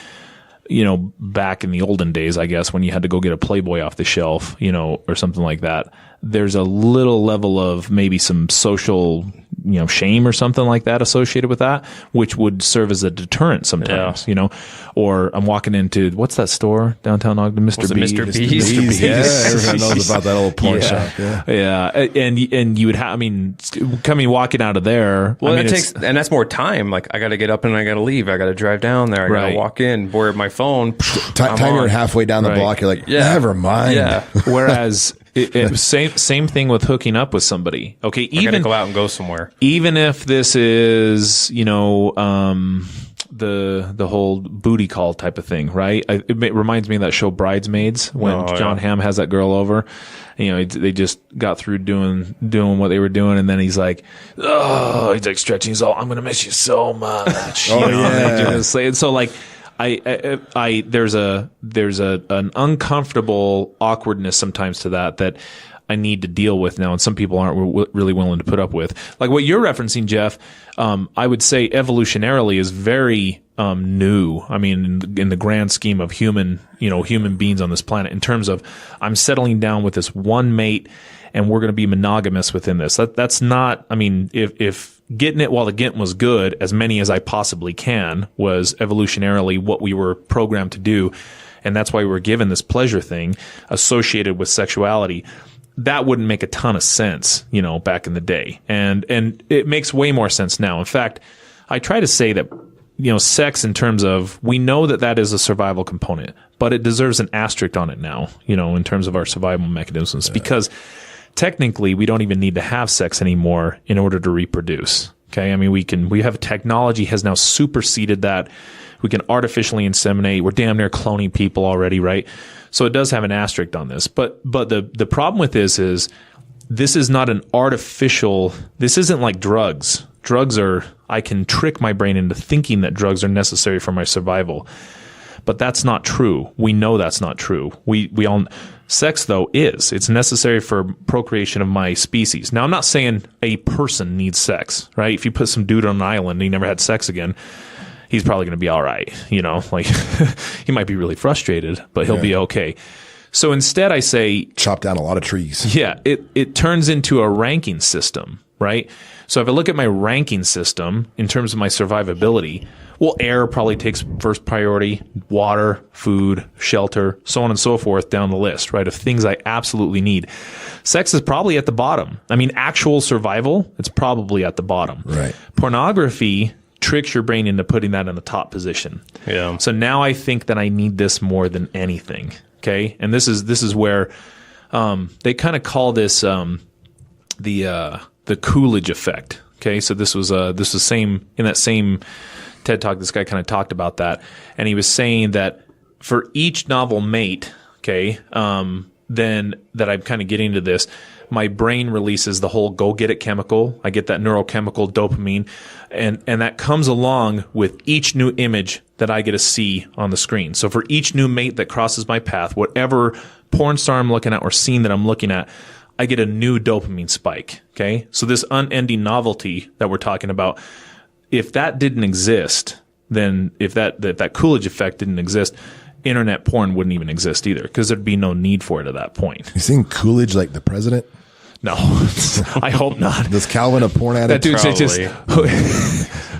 back in the olden days, I guess, when you had to go get a Playboy off the shelf, or something like that. There's a little level of maybe some social, shame or something like that associated with that, which would serve as a deterrent sometimes, or I'm walking into, what's that store downtown Ogden? Mr. B. Mr. B's. Yeah, everyone knows about that old porn shop. Yeah. And you would have, walking out of there. Well, it takes, and that's more time. Like, I got to get up and I got to leave. I got to drive down there. I got to walk in, board my phone. Time you're halfway down the block, you're like, never mind. Yeah. Whereas, same thing with hooking up with somebody. Okay, even gotta go out and go somewhere. Even if this is, the whole booty call type of thing, right? It reminds me of that show Bridesmaids when John Hamm has that girl over. They just got through doing what they were doing, and then he's like stretching. He's all, "I'm gonna miss you so much." And so like. There's an uncomfortable awkwardness sometimes to that I need to deal with now, and some people aren't really willing to put up with. Like what you're referencing, Jeff, I would say evolutionarily is very new. I mean, in the grand scheme of human beings on this planet, in terms of I'm settling down with this one mate, and we're going to be monogamous within this. That's not. I mean, if getting it while the getting was good, as many as I possibly can, was evolutionarily what we were programmed to do. And that's why we were given this pleasure thing associated with sexuality. That wouldn't make a ton of sense, back in the day. And it makes way more sense now. In fact, I try to say that, sex in terms of, we know that is a survival component, but it deserves an asterisk on it now, in terms of our survival mechanisms, because technically, we don't even need to have sex anymore in order to reproduce. Okay. I mean, we have technology has now superseded that. We can artificially inseminate. We're damn near cloning people already, right? So it does have an asterisk on this. But the problem with this is is not an artificial, this isn't like drugs. Drugs are, I can trick my brain into thinking that drugs are necessary for my survival. But that's not true. We know that's not true. We all, sex though is. It's necessary for procreation of my species. Now I'm not saying a person needs sex, right? If you put some dude on an island and he never had sex again, he's probably going to be all right. Like he might be really frustrated, but he'll be okay. So instead I say, chop down a lot of trees. Yeah. It turns into a ranking system, right? So if I look at my ranking system in terms of my survivability, Well, air probably takes first priority, water, food, shelter, so on and so forth down the list, right, of things I absolutely need. Sex is probably at the bottom. I mean, actual survival, it's probably at the bottom. Right. Pornography tricks your brain into putting that in the top position. Yeah. So now I think that I need this more than anything. Okay. And this is where they kind of call this the Coolidge effect. Okay. So this was same in that same TED Talk. This guy kind of talked about that, and he was saying that for each novel mate, okay, then that I'm kind of getting to this, my brain releases the whole go get it chemical. I get that neurochemical dopamine, and that comes along with each new image that I get to see on the screen. So for each new mate that crosses my path, whatever porn star I'm looking at or scene that I'm looking at, I get a new dopamine spike. Okay. So this unending novelty that we're talking about, if that didn't exist, then if that Coolidge effect didn't exist, internet porn wouldn't even exist either, because there'd be no need for it at that point. You seen Coolidge like the president? No, I hope not. Does Calvin a porn addict? That dude's just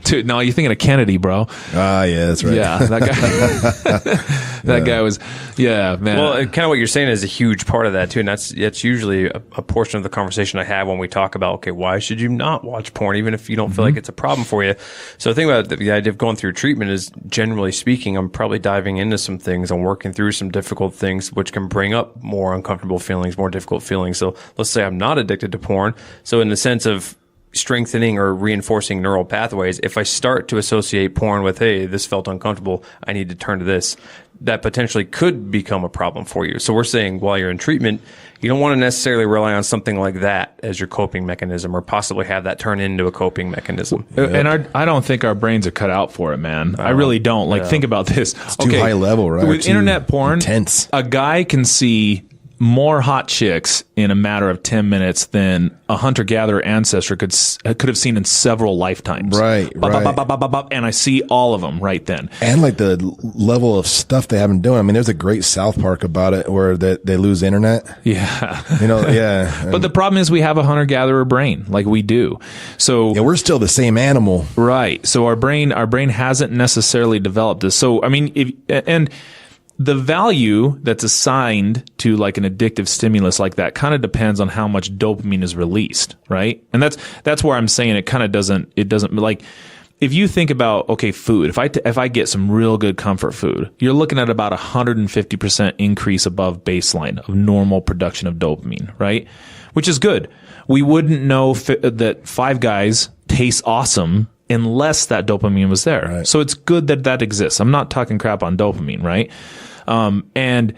dude, no, you're thinking of Kennedy, bro. Ah, yeah, that's right. Yeah, that guy. That guy was, yeah, man. Well, kind of what you're saying is a huge part of that too, and that's usually a portion of the conversation I have when we talk about, okay, why should you not watch porn, even if you don't feel like it's a problem for you? So the thing about the idea of going through treatment is, generally speaking, I'm probably diving into some things, I'm working through some difficult things, which can bring up more uncomfortable feelings, more difficult feelings. So let's say I'm not addicted to porn. So in the sense of strengthening or reinforcing neural pathways, if I start to associate porn with, hey, this felt uncomfortable, I need to turn to this, that potentially could become a problem for you. So we're saying while you're in treatment, you don't want to necessarily rely on something like that as your coping mechanism, or possibly have that turn into a coping mechanism. And I don't think our brains are cut out for it, man. I really don't. Like, think about this. It's too high level, right? With internet porn, intense. A guy can see more hot chicks in a matter of 10 minutes than a hunter-gatherer ancestor could have seen in several lifetimes. Right, and I see all of them right then. And like the level of stuff they have been doing. I mean, there's a great South Park about it where they lose internet. Yeah. Yeah. But the problem is we have a hunter-gatherer brain, like we do. So yeah, we're still the same animal. Right. So our brain hasn't necessarily developed this. So, I mean, the value that's assigned to like an addictive stimulus like that kind of depends on how much dopamine is released, right? And that's where I'm saying it doesn't like, if you think about, okay, food, if I get some real good comfort food, you're looking at about 150% increase above baseline of normal production of dopamine, right? Which is good. We wouldn't know that Five Guys tastes awesome unless that dopamine was there. Right. So it's good that exists. I'm not talking crap on dopamine, right? And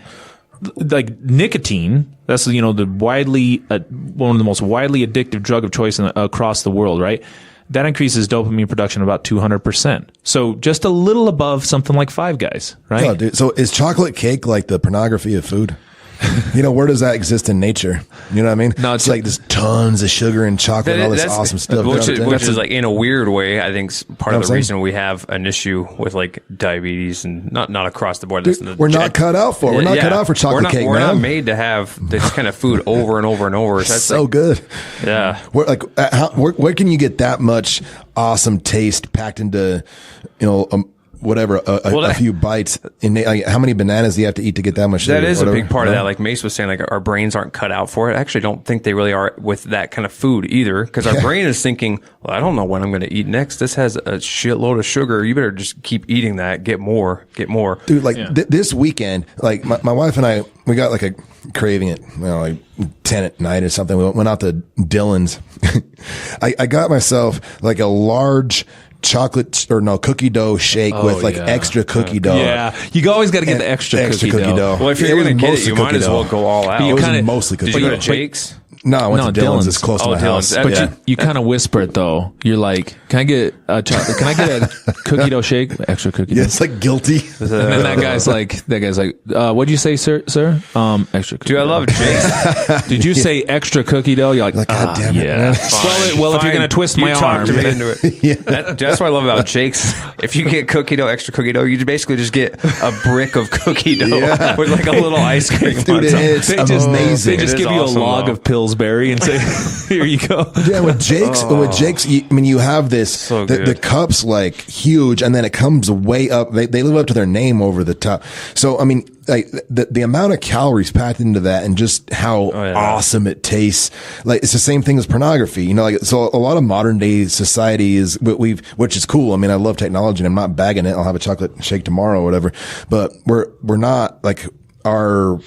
like nicotine, that's, the one of the most widely addictive drug of choice across the world, right? That increases dopamine production about 200%. So just a little above something like Five Guys, right? Oh, dude. So is chocolate cake like the pornography of food? Where does that exist in nature? You know what I mean? No, it's like there's tons of sugar and chocolate, all this awesome stuff. Which is like, in a weird way, I think part of the reason we have an issue with like diabetes, and not across the board. Dude, we're not cut out for it. We're not cut out for chocolate cake, man. We're not made to have this kind of food over and over and over. That's so good. Yeah. Where can you get that much awesome taste packed into, a few bites? How many bananas do you have to eat to get that much sugar? That is a big part of that. Like Mace was saying, like our brains aren't cut out for it. I actually don't think they really are with that kind of food either, because our brain is thinking, well, I don't know when I'm going to eat next. This has a shitload of sugar. You better just keep eating that. Get more. Dude, this weekend, like my wife and I, we got like a craving at like 10 at night or something. We went out to Dillon's. I got myself like a large cookie dough shake with extra cookie dough. Yeah, you always got to get the extra cookie dough. Well, if you're going to get it, you might as well go all out. It was mostly cookie dough. Did you go to Jake's? No, I went to Dillon's. It's close to my house. But you kind of whisper it though. You're like, "Can I get a chocolate? Can I get a cookie dough shake? Extra cookie dough." Yeah, it's like guilty. And then that guy's like, "What'd you say, sir? Extra cookie." Dude, I love Jake's. Did you say extra cookie dough? You're like, God damn it. Yeah. Well, if you're gonna twist my arm, me into it. Yeah. That's what I love about Jake's. If you get extra cookie dough, you basically just get a brick of cookie dough with like a little ice cream. Dude, it's amazing. They just give you a log of pills Pillsbury and say, "Here you go." Yeah, with Jake's, you have this, So the good. cup's like huge, and then it comes way up. They live up to their name over the top. So, I mean, like the amount of calories packed into that and just how awesome it tastes. Like, it's the same thing as pornography, you know, like, so a lot of modern day society is which is cool. I mean, I love technology and I'm not bagging it. I'll have a chocolate shake tomorrow or whatever, but we're not like our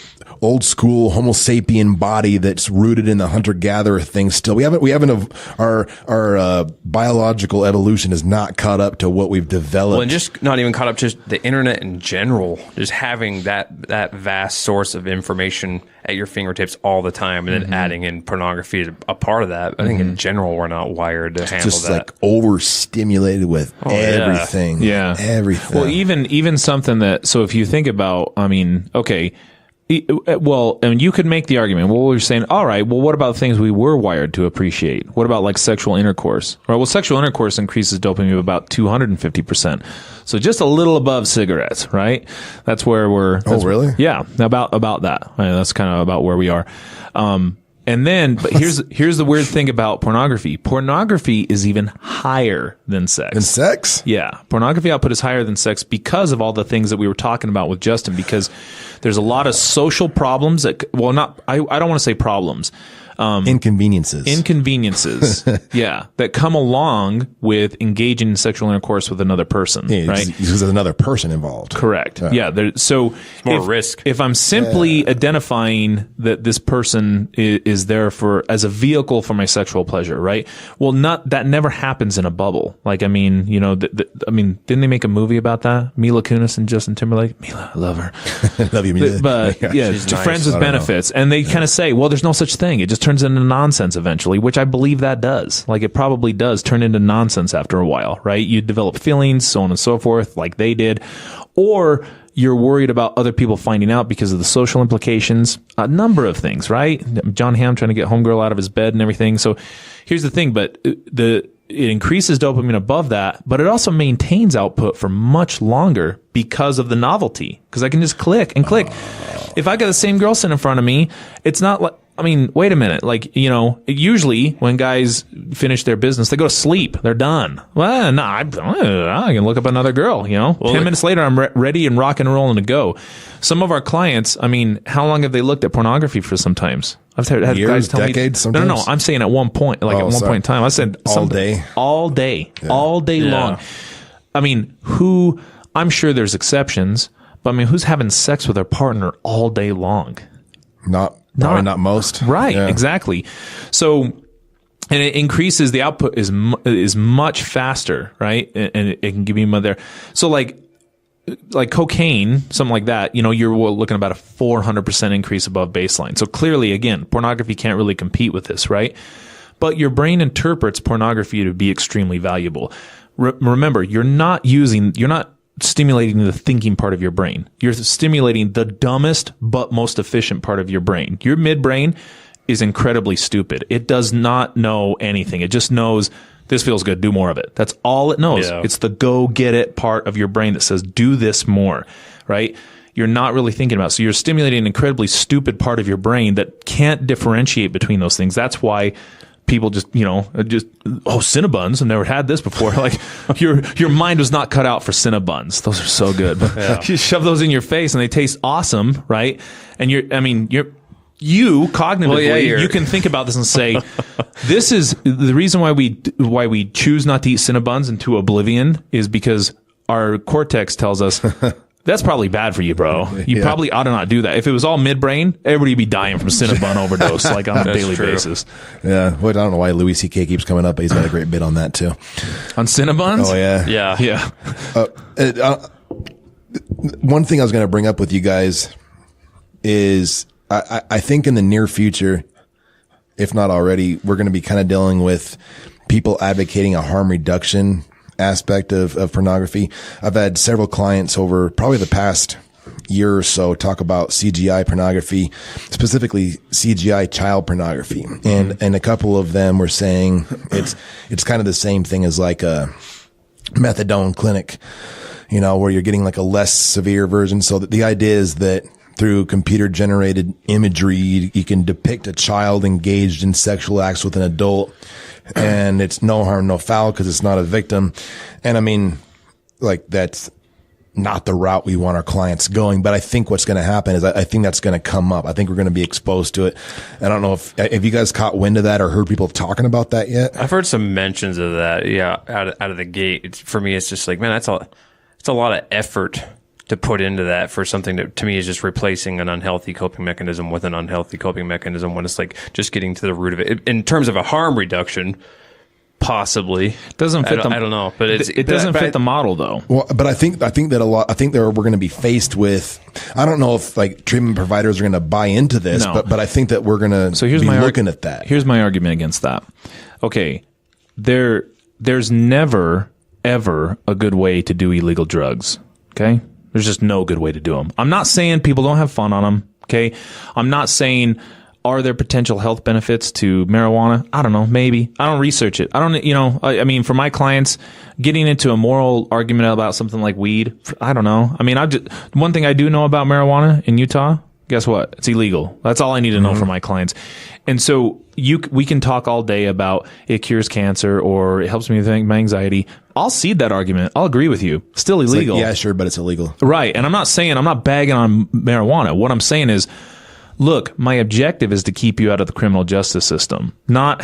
old school Homo sapien body that's rooted in the hunter gatherer thing. Still, we haven't our biological evolution is not caught up to what we've developed. Well, and just not even caught up, just the internet in general, just having that vast source of information at your fingertips all the time, and then adding in pornography is a part of that. I think in general, we're not wired to handle just that. like overstimulated with everything. Yeah. Everything. Well, even something that, so if you think about, I mean, okay, well, and you could make the argument, well, we're saying, all right, well, what about things we were wired to appreciate? What about like sexual intercourse? All right, well, sexual intercourse increases dopamine about 250%. So just a little above cigarettes, right? That's where we're. Oh, really? Yeah, about that. I mean, that's kind of about where we are. And then, but here's the weird thing about pornography. Pornography is even higher than sex. And sex? Yeah. Pornography output is higher than sex because of all the things that we were talking about with Justin, because there's a lot of social problems that, well, not, I don't want to say problems. Inconveniences. Yeah. That come along with engaging in sexual intercourse with another person, right? Because there's another person involved. Correct. Yeah. So more risk. If I'm simply identifying that this person is there as a vehicle for my sexual pleasure, right? Well, that never happens in a bubble. Like, I mean, you know, didn't they make a movie about that? Mila Kunis and Justin Timberlake. Mila, I love her. Love you, Mila. But yeah, She's to nice. friends with benefits. And they kind of say, well, there's no such thing. It just turns into nonsense eventually, which I believe that does. Like, it probably does turn into nonsense after a while, right? You develop feelings, so on and so forth, like they did. Or you're worried about other people finding out because of the social implications. A number of things, right? John Hamm trying to get homegirl out of his bed and everything. So here's the thing, but it increases dopamine above that, but it also maintains output for much longer because of the novelty. Because I can just click and click. If I got the same girl sitting in front of me, it's not like, I mean, wait a minute. Like, you know, usually when guys finish their business, they go to sleep. They're done. Well, no, I can look up another girl, you know. 10 minutes later, I'm ready and rock and rolling to go. Some of our clients, I mean, how long have they looked at pornography for sometimes? I've had Years, guys tell decades, me. No, sometimes? I'm saying at one point, like at one point in time. I said all day. All day long. I mean, I'm sure there's exceptions, but I mean, who's having sex with their partner all day long? Probably not most. Right, Yeah. exactly. So, and it increases, the output is much faster, right? And it can give you there. So like cocaine, something like that, you know, you're looking about a 400% increase above baseline. So clearly, again, pornography can't really compete with this, right? But your brain interprets pornography to be extremely valuable. Remember, you're not stimulating the thinking part of your brain. You're stimulating the dumbest but most efficient part of your brain. Your midbrain is incredibly stupid. It does not know anything. It just knows this feels good, do more of it. That's all it knows. Yeah. It's the go get it part of your brain that says do this more, right? You're not really thinking about it. So you're stimulating an incredibly stupid part of your brain that can't differentiate between those things. That's why people Cinnabons, I've never had this before. Like your mind was not cut out for Cinnabons. Those are so good. But you shove those in your face and they taste awesome, right? And you cognitively, you can think about this and say, this is the reason why we choose not to eat Cinnabons into oblivion is because our cortex tells us that's probably bad for you, bro. You probably ought to not do that. If it was all midbrain, everybody would be dying from Cinnabon overdose, like on a daily basis. Yeah. Well, I don't know why Louis C.K. keeps coming up, but he's got a great bit on that too. On Cinnabons? Oh yeah. Yeah. One thing I was going to bring up with you guys is I think in the near future, if not already, we're going to be kind of dealing with people advocating a harm reduction aspect of pornography. I've had several clients over probably the past year or so talk about CGI pornography, specifically CGI child pornography. And a couple of them were saying it's kind of the same thing as like a methadone clinic, you know, where you're getting like a less severe version. So that the idea is that through computer generated imagery, you can depict a child engaged in sexual acts with an adult, and it's no harm, no foul because it's not a victim. And I mean, like, that's not the route we want our clients going. But I think what's going to happen is I think that's going to come up. I think we're going to be exposed to it. I don't know if you guys caught wind of that or heard people talking about that yet. I've heard some mentions of that. Yeah, out of the gate. For me, it's just like, man, it's a lot of effort to put into that for something that to me is just replacing an unhealthy coping mechanism with an unhealthy coping mechanism, when it's like just getting to the root of it. In terms of a harm reduction, possibly doesn't fit. I don't know, but it doesn't fit the model though. Well, but I think that we're going to be faced with. I don't know if like treatment providers are going to buy into this, No. but I think that we're going to be looking at that. Here's my argument against that. Okay, there's never ever a good way to do illegal drugs. Okay, there's just no good way to do them. I'm not saying people don't have fun on them. Okay, I'm not saying. Are there potential health benefits to marijuana? I don't know. Maybe. I don't research it. I don't, I mean, for my clients, getting into a moral argument about something like weed, I don't know. I mean, one thing I do know about marijuana in Utah, guess what? It's illegal. That's all I need to know for my clients. And so we can talk all day about it cures cancer or it helps me with my anxiety. I'll cede that argument. I'll agree with you. Still illegal. Like, yeah, sure, but it's illegal. Right. And I'm not bagging on marijuana. What I'm saying is, look, my objective is to keep you out of the criminal justice system, not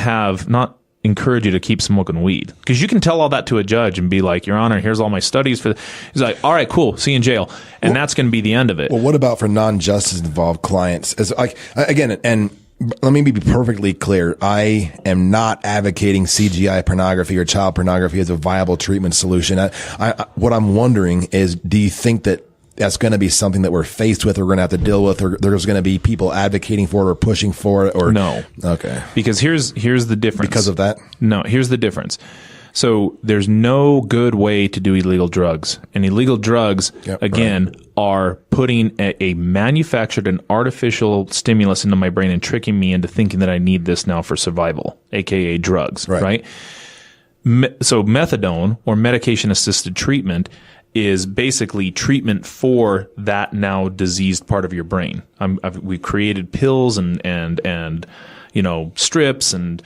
encourage you to keep smoking weed. Because you can tell all that to a judge and be like, Your Honor, here's all my studies for. He's like, all right, cool, see you in jail, and that's going to be the end of it. Well, what about for non-justice involved clients? As like again, and let me be perfectly clear, I am not advocating CGI pornography or child pornography as a viable treatment solution. What I'm wondering is, do you think that that's going to be something that we're faced with, or we're going to have to deal with, or there's going to be people advocating for it or pushing for it, or no? Okay. Because here's the difference. Because of that? No, here's the difference. So there's no good way to do illegal drugs, and illegal drugs are putting a manufactured and artificial stimulus into my brain and tricking me into thinking that I need this now for survival, aka drugs. Right? So methadone, or medication assisted treatment, is basically treatment for that now diseased part of your brain. We've created pills and strips and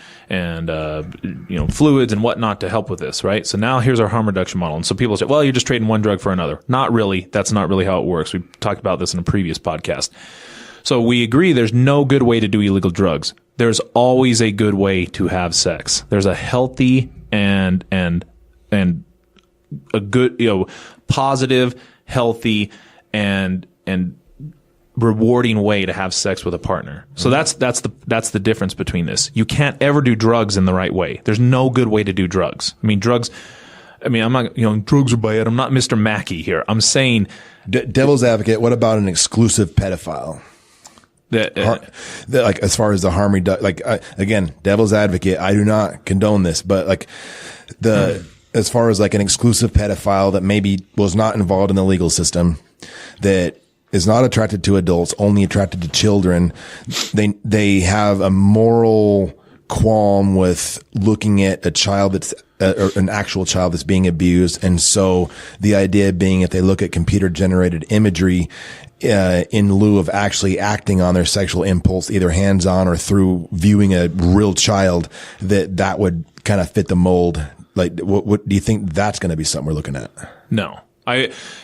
fluids and whatnot to help with this, right? So now here's our harm reduction model. And so people say, well, you're just trading one drug for another. Not really. That's not really how it works. We talked about this in a previous podcast. So we agree there's no good way to do illegal drugs. There's always a good way to have sex. There's a healthy and a good, positive, healthy, and rewarding way to have sex with a partner. So that's the difference between this. You can't ever do drugs in the right way. There's no good way to do drugs. I'm not, drugs are bad. I'm not Mr. Mackey here. I'm saying, devil's advocate. What about an exclusive pedophile? Like, as far as the harm reduction, again, devil's advocate. I do not condone this, but as far as like an exclusive pedophile that maybe was not involved in the legal system, that is not attracted to adults, only attracted to children, they have a moral qualm with looking at a child that's or an actual child that's being abused. And so the idea being, if they look at computer generated imagery in lieu of actually acting on their sexual impulse, either hands on or through viewing a real child, that would kind of fit the mold. Like, what do you think that's going to be something we're looking at? No.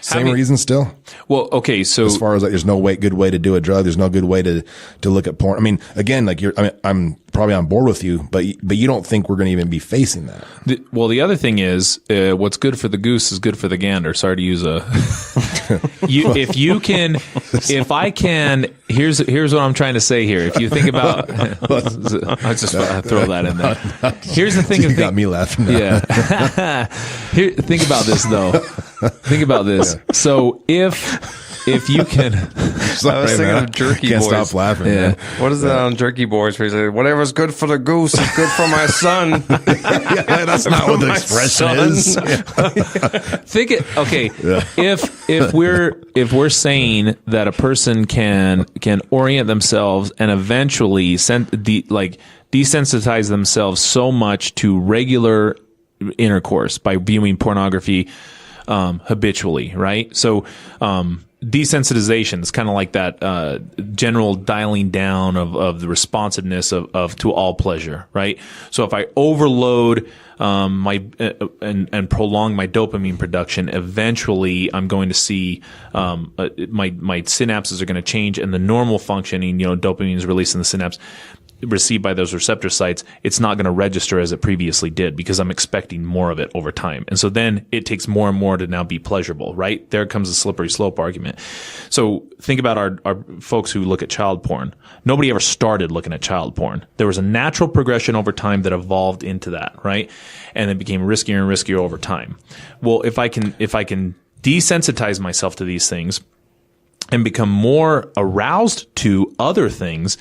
Same reason still? Well, okay, so as far as like, there's no good way to do a drug, there's no good way to look at porn. I mean, again, like I'm probably on board with you, but you don't think we're going to even be facing that. The other thing is, what's good for the goose is good for the gander. Sorry to use if I can, here's what I'm trying to say here. If you think about, I'll just throw that in there. Here's the thing. You got me laughing now. Yeah. Think about this though. Think about this. Yeah. So if you can, I was thinking of Jerky Can't Boys. stop laughing. Yeah. Man. What is that on Jerky Boys? Where he said, "Whatever's good for the goose is good for my son." Yeah, that's not what the expression is. Think it. Okay, yeah. if we're saying that a person can orient themselves and eventually desensitize themselves so much to regular intercourse by viewing pornography habitually, right? So desensitization is kind of like that general dialing down of the responsiveness of to all pleasure, right? So if I overload my and prolong my dopamine production, eventually I'm going to see my synapses are going to change, and the normal functioning, dopamine is released in the synapse, received by those receptor sites, it's not going to register as it previously did because I'm expecting more of it over time. And so then it takes more and more to now be pleasurable, right? There comes the slippery slope argument. So think about our folks who look at child porn. Nobody ever started looking at child porn. There was a natural progression over time that evolved into that, right? And it became riskier and riskier over time. Well, if I can desensitize myself to these things and become more aroused to other things,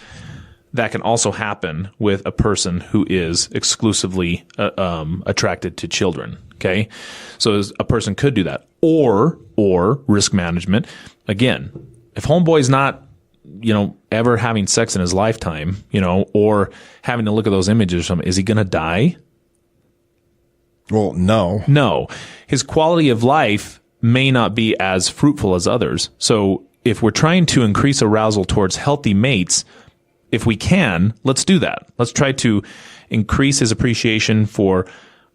that can also happen with a person who is exclusively attracted to children. Okay, so a person could do that, or risk management. Again, if homeboy's not, ever having sex in his lifetime, or having to look at those images or something, is he going to die? Well, no. No, his quality of life may not be as fruitful as others. So if we're trying to increase arousal towards healthy mates, if we can, let's do that. Let's try to increase his appreciation for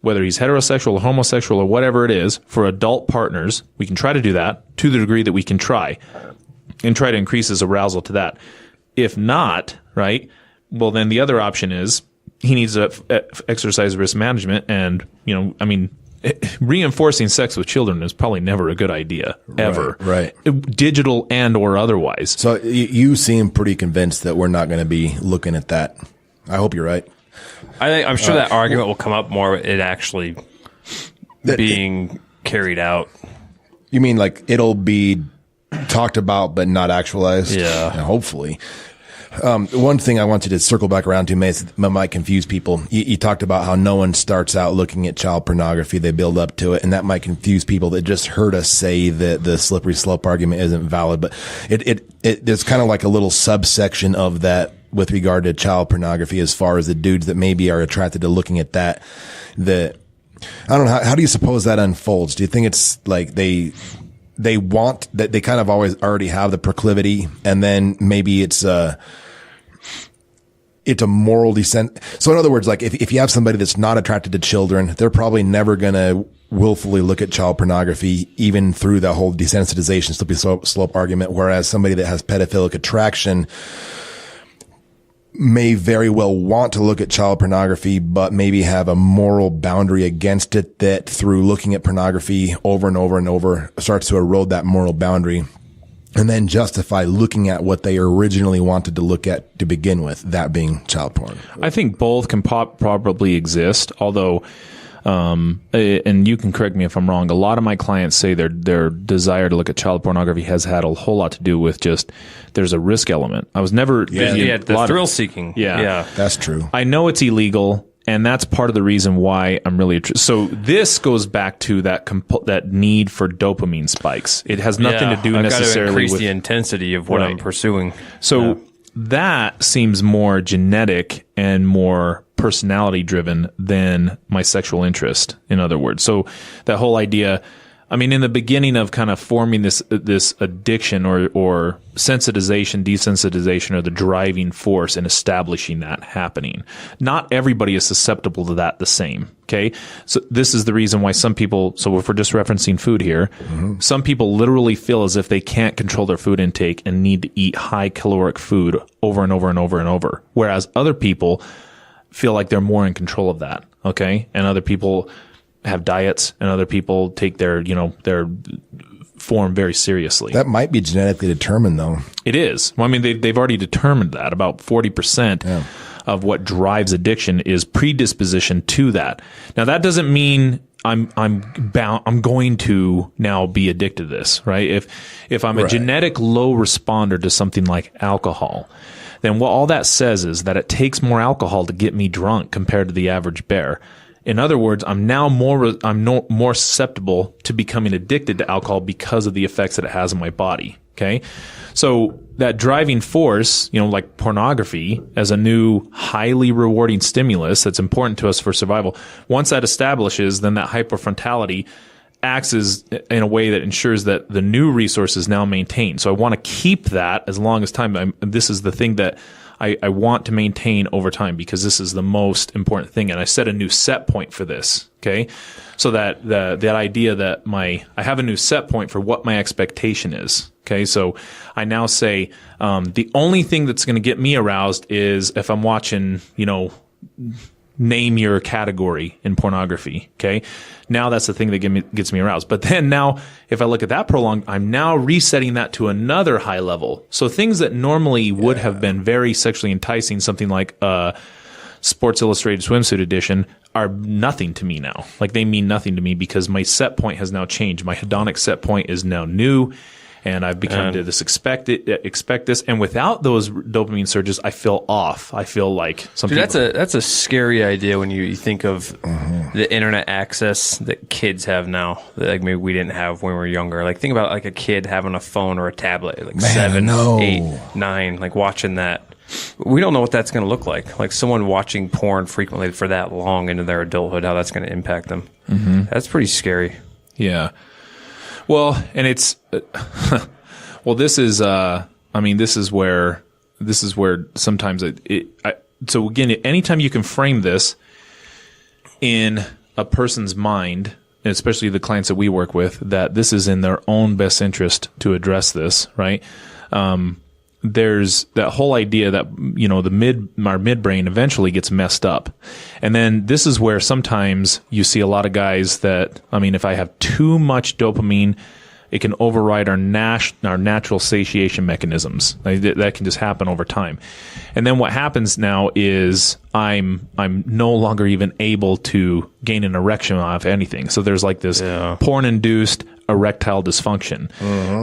whether he's heterosexual or homosexual or whatever it is for adult partners. We can try to do that to the degree that we can try and try to increase his arousal to that. If not, right, well, then the other option is he needs to exercise risk management. And, reinforcing sex with children is probably never a good idea, ever. Right. Digital and or otherwise. So you seem pretty convinced that we're not going to be looking at that. I hope you're right. I'm sure that argument will come up more it actually being carried out. You mean like it'll be talked about but not actualized? Yeah. Hopefully. One thing I want you to circle back around to might confuse people. You talked about how no one starts out looking at child pornography. They build up to it, and that might confuse people that just heard us say that the slippery slope argument isn't valid. But there's kind of like a little subsection of that with regard to child pornography as far as the dudes that maybe are attracted to looking at that. I don't know. How do you suppose that unfolds? Do you think it's like they want that, they kind of already have the proclivity, and then maybe it's a moral descent. So in other words, like if you have somebody that's not attracted to children, they're probably never going to willfully look at child pornography, even through the whole desensitization slippery slope argument. Whereas somebody that has pedophilic attraction may very well want to look at child pornography, but maybe have a moral boundary against it that through looking at pornography over and over and over starts to erode that moral boundary, and then justify looking at what they originally wanted to look at to begin with, that being child porn. I think both can probably exist, although, and you can correct me if I'm wrong, a lot of my clients say their desire to look at child pornography has had a whole lot to do with just there's a risk element. I was never... the thrill seeking. Yeah. That's true. I know it's illegal, and that's part of the reason why I'm really... So this goes back to that need for dopamine spikes. It has nothing to do necessarily increase with... the intensity of what I'm pursuing. So that seems more genetic and more personality driven than my sexual interest, in other words. So that whole idea... I mean, in the beginning of kind of forming this addiction or sensitization, desensitization, or the driving force in establishing that happening, not everybody is susceptible to that the same. Okay. So this is the reason why some people, so if we're just referencing food here, some people literally feel as if they can't control their food intake and need to eat high caloric food over and over and over and over. Whereas other people feel like they're more in control of that. Okay. And other people have diets, and other people take their form very seriously. That might be genetically determined, though. It is. Well, I mean, they've already determined that about 40% of what drives addiction is predisposition to that. Now, that doesn't mean I'm going to now be addicted to this, right? If I'm a genetic low responder to something like alcohol, then what all that says is that it takes more alcohol to get me drunk compared to the average bear. In other words, I'm more susceptible to becoming addicted to alcohol because of the effects that it has on my body. Okay. So that driving force, like pornography as a new highly rewarding stimulus that's important to us for survival. Once that establishes, then that hyperfrontality acts as in a way that ensures that the new resource is now maintained. So I want to keep that as long as time. This is the thing that I want to maintain over time, because this is the most important thing. And I set a new set point for this. Okay. So that that idea that I have a new set point for what my expectation is. Okay. So I now say, the only thing that's going to get me aroused is if I'm watching, name your category in pornography. Okay. Now that's the thing that gets me aroused. But then now, if I look at that prolonged, I'm now resetting that to another high level. So things that normally would have been very sexually enticing, something like Sports Illustrated swimsuit edition, are nothing to me now. Like, they mean nothing to me because my set point has now changed. My hedonic set point is now new. And I've become to expect this, and without those dopamine surges, I feel off. I feel like something. That's a scary idea when you think of the internet access that kids have now. That, like, maybe we didn't have when we were younger. Like, think about like a kid having a phone or a tablet, like 7, 8, 9, like watching that. We don't know what that's going to look like. Like someone watching porn frequently for that long into their adulthood, how that's going to impact them. Mm-hmm. That's pretty scary. Yeah. Well, and it's, this is, this is where sometimes so again, anytime you can frame this in a person's mind, and especially the clients that we work with, that this is in their own best interest to address this, right? There's that whole idea that, our midbrain eventually gets messed up. And then this is where sometimes you see a lot of guys that, if I have too much dopamine, it can override our natural satiation mechanisms. That can just happen over time. And then what happens now is I'm no longer even able to gain an erection off anything. So there's like this porn-induced erectile dysfunction,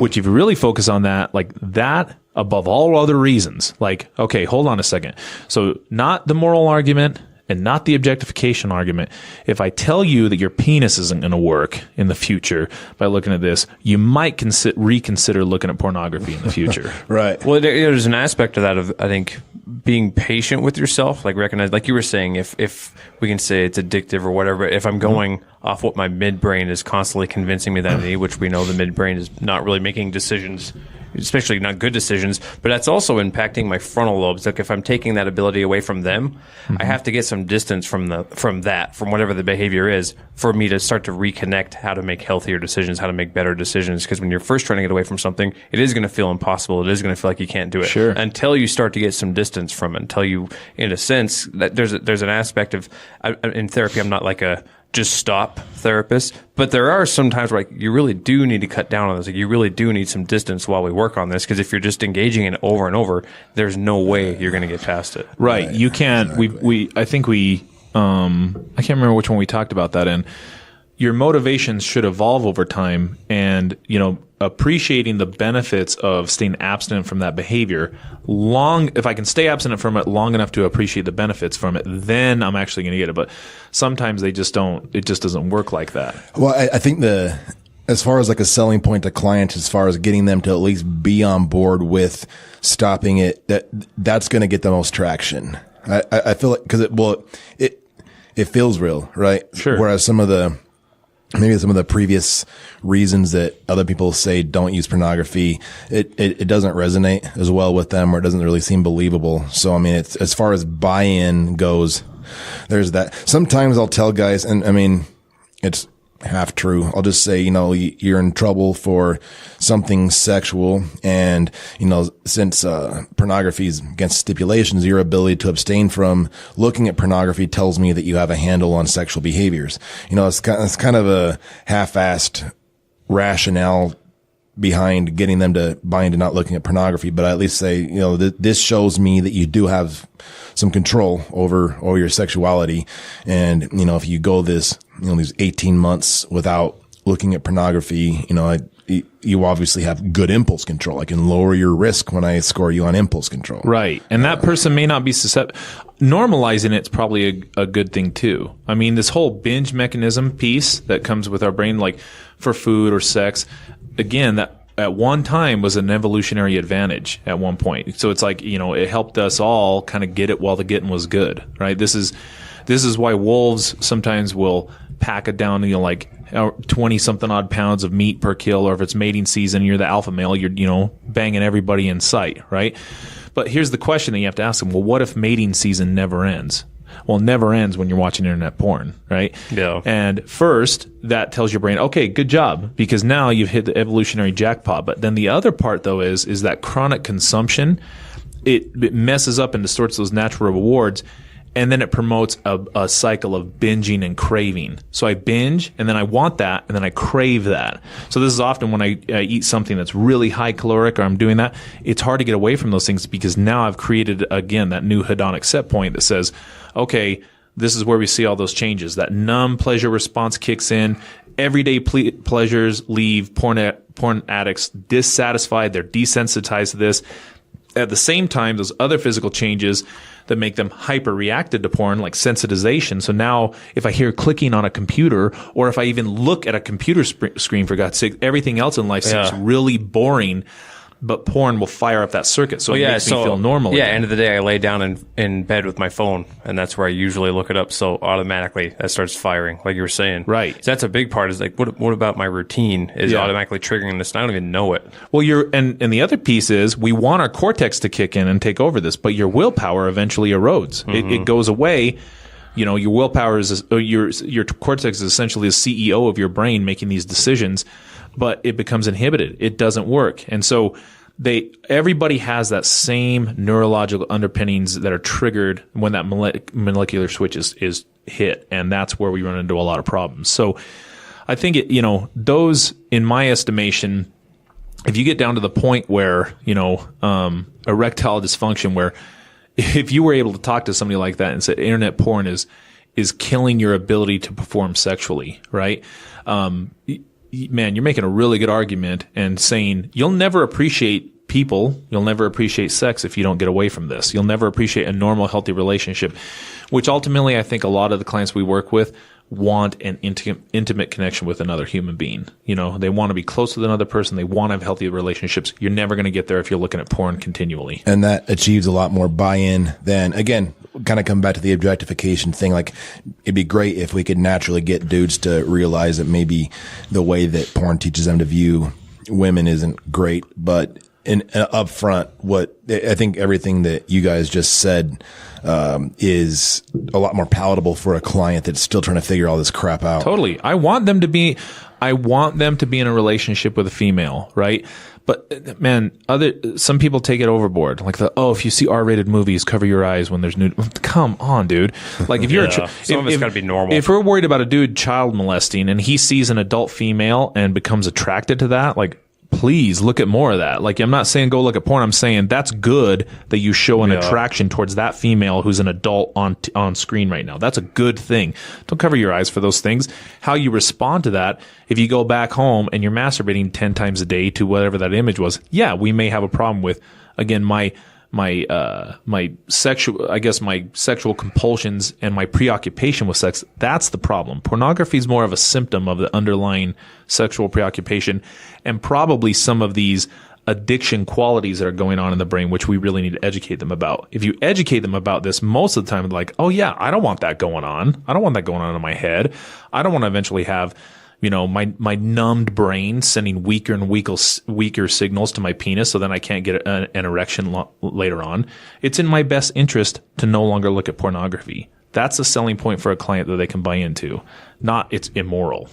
which if you really focus on that, like that, above all other reasons, like, okay, hold on a second. So not the moral argument and not the objectification argument. If I tell you that your penis isn't going to work in the future by looking at this, you might reconsider looking at pornography in the future. Right. Well, there's an aspect of that of, I think, being patient with yourself, like recognize, like you were saying, if we can say it's addictive or whatever, if I'm going off what my midbrain is constantly convincing me that I need, which we know the midbrain is not really making decisions, especially not good decisions, but that's also impacting my frontal lobes. Like if I'm taking that ability away from them, I have to get some distance from whatever the behavior is for me to start to reconnect how to make healthier decisions, how to make better decisions. Because when you're first trying to get away from something, it is going to feel impossible. It is going to feel like you can't do it. Sure. Until you start to get some distance from it, until you, in a sense, that there's an aspect of, in therapy, I'm not like a just stop therapist, but there are some times where like you really do need to cut down on this. Like you really do need some distance while we work on this, because if you're just engaging in it over and over, there's no way you're going to get past it. Right. You can't. I think I can't remember which one we talked about that in. Your motivations should evolve over time, and appreciating the benefits of staying abstinent from that behavior if I can stay abstinent from it long enough to appreciate the benefits from it, then I'm actually going to get it. But sometimes it just doesn't work like that. Well, I think as far as like a selling point to clients, as far as getting them to at least be on board with stopping it, that's going to get the most traction. I feel like, because it feels real, right? Sure. Whereas maybe some of the previous reasons that other people say don't use pornography, it doesn't resonate as well with them, or it doesn't really seem believable. So, it's, as far as buy-in goes, there's that. Sometimes I'll tell guys, and it's half true. I'll just say, you're in trouble for something sexual, and, since pornography is against stipulations, your ability to abstain from looking at pornography tells me that you have a handle on sexual behaviors. It's kind of a half-assed rationale behind getting them to buy into not looking at pornography, but I at least say, this shows me that you do have some control over your sexuality. And, if you go these 18 months without looking at pornography, you obviously have good impulse control. I can lower your risk when I score you on impulse control. Right. And that person may not be susceptible. Normalizing it's probably a good thing too. This whole binge mechanism piece that comes with our brain, like for food or sex, again, that at one time was an evolutionary advantage at one point. So it's like, it helped us all kind of get it while the getting was good, right? This is why wolves sometimes will pack it down, like 20 something odd pounds of meat per kill, or if it's mating season, you're the alpha male, you're, banging everybody in sight, right? But here's the question that you have to ask them. Well, what if mating season never ends? Well, it never ends when you're watching internet porn, right? Yeah. And first, that tells your brain, okay, good job, because now you've hit the evolutionary jackpot. But then the other part, though, is that chronic consumption, it messes up and distorts those natural rewards, and then it promotes a cycle of binging and craving. So I binge, and then I want that, and then I crave that. So this is often when I eat something that's really high caloric, or I'm doing that, it's hard to get away from those things, because now I've created, again, that new hedonic set point that says, okay, this is where we see all those changes. That numb pleasure response kicks in. Everyday pleasures leave porn addicts dissatisfied. They're desensitized to this. At the same time, those other physical changes that make them hyper-reacted to porn, like sensitization. So now if I hear clicking on a computer, or if I even look at a computer screen, for God's sake, everything else in life seems really boring, but porn will fire up that circuit. So it makes me feel normal. Yeah, again. end of the day, I lay down in bed with my phone, and that's where I usually look it up. So automatically that starts firing, like you were saying. Right. So that's a big part, is like, what about my routine is automatically triggering this, and I don't even know it. Well, and the other piece is we want our cortex to kick in and take over this, but your willpower eventually erodes. It goes away. Your willpower is your cortex is essentially the CEO of your brain making these decisions, but it becomes inhibited. It doesn't work. And so everybody has that same neurological underpinnings that are triggered when that molecular switch is hit. And that's where we run into a lot of problems. So I think those, in my estimation, if you get down to the point where, erectile dysfunction, where if you were able to talk to somebody like that and say internet porn is killing your ability to perform sexually, right? Man, you're making a really good argument and saying you'll never appreciate people, you'll never appreciate sex if you don't get away from this. You'll never appreciate a normal, healthy relationship, which ultimately I think a lot of the clients we work with want an intimate connection with another human being. They want to be close to another person. They want to have healthy relationships. You're never going to get there if you're looking at porn continually. And that achieves a lot more buy-in than, again, kind of come back to the objectification thing. Like, it'd be great if we could naturally get dudes to realize that maybe the way that porn teaches them to view women isn't great, but up front, what I think everything that you guys just said is a lot more palatable for a client that's still trying to figure all this crap out. Totally. I want them to be in a relationship with a female, right? But man, some people take it overboard. Like if you see R-rated movies, cover your eyes when there's nude. Come on, dude. Like if you're some of it's got to be normal. If we're worried about a dude child molesting and he sees an adult female and becomes attracted to that, like, please look at more of that. Like, I'm not saying go look at porn. I'm saying that's good that you show an attraction towards that female who's an adult on screen right now. That's a good thing. Don't cover your eyes for those things. How you respond to that, if you go back home and you're masturbating 10 times a day to whatever that image was, we may have a problem with, again, my sexual compulsions and my preoccupation with sex. That's the problem. Pornography is more of a symptom of the underlying sexual preoccupation and probably some of these addiction qualities that are going on in the brain, which we really need to educate them about. If you educate them about this, most of the time, like, oh yeah, I don't want that going on. I don't want that going on in my head. I don't want to eventually have my numbed brain sending weaker and weaker signals to my penis so then I can't get an erection later on. It's in my best interest to no longer look at pornography. That's a selling point for a client that they can buy into. Not it's immoral.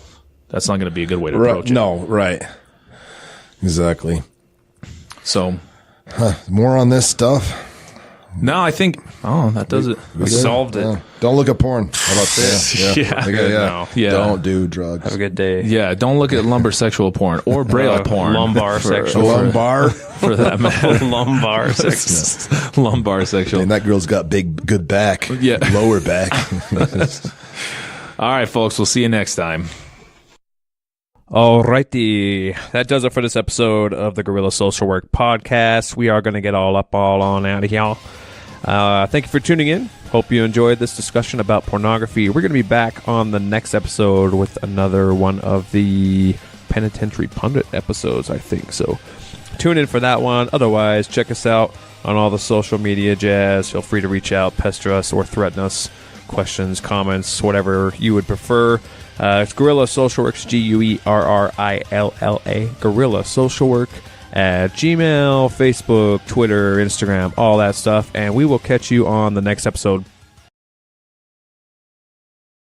That's not going to be a good way to approach it. No, right. Exactly. So. More on this stuff? No, I think. Oh, that does it. We solved it. Yeah. Don't look at porn. How about that? Yeah. Don't do drugs. Have a good day. Yeah, don't look at lumbar sexual porn or braille porn. Lumbar sexual. Lumbar? For that matter. Lumbar sexual. Lumbar sexual. And that girl's got good back. Yeah. Lower back. All right, folks. We'll see you next time. Alrighty, that does it for this episode of the Guerrilla Social Work Podcast. We are going to get all on out of here. Thank you for tuning in. Hope you enjoyed this discussion about pornography. We're going to be back on the next episode with another one of the Penitentiary Pundit episodes, I think. So tune in for that one. Otherwise, check us out on all the social media jazz. Feel free to reach out, pester us, or threaten us questions, comments, whatever you would prefer. It's Guerilla Social Works, Guerrilla, Guerilla Social Work at Gmail, Facebook, Twitter, Instagram, all that stuff. And we will catch you on the next episode.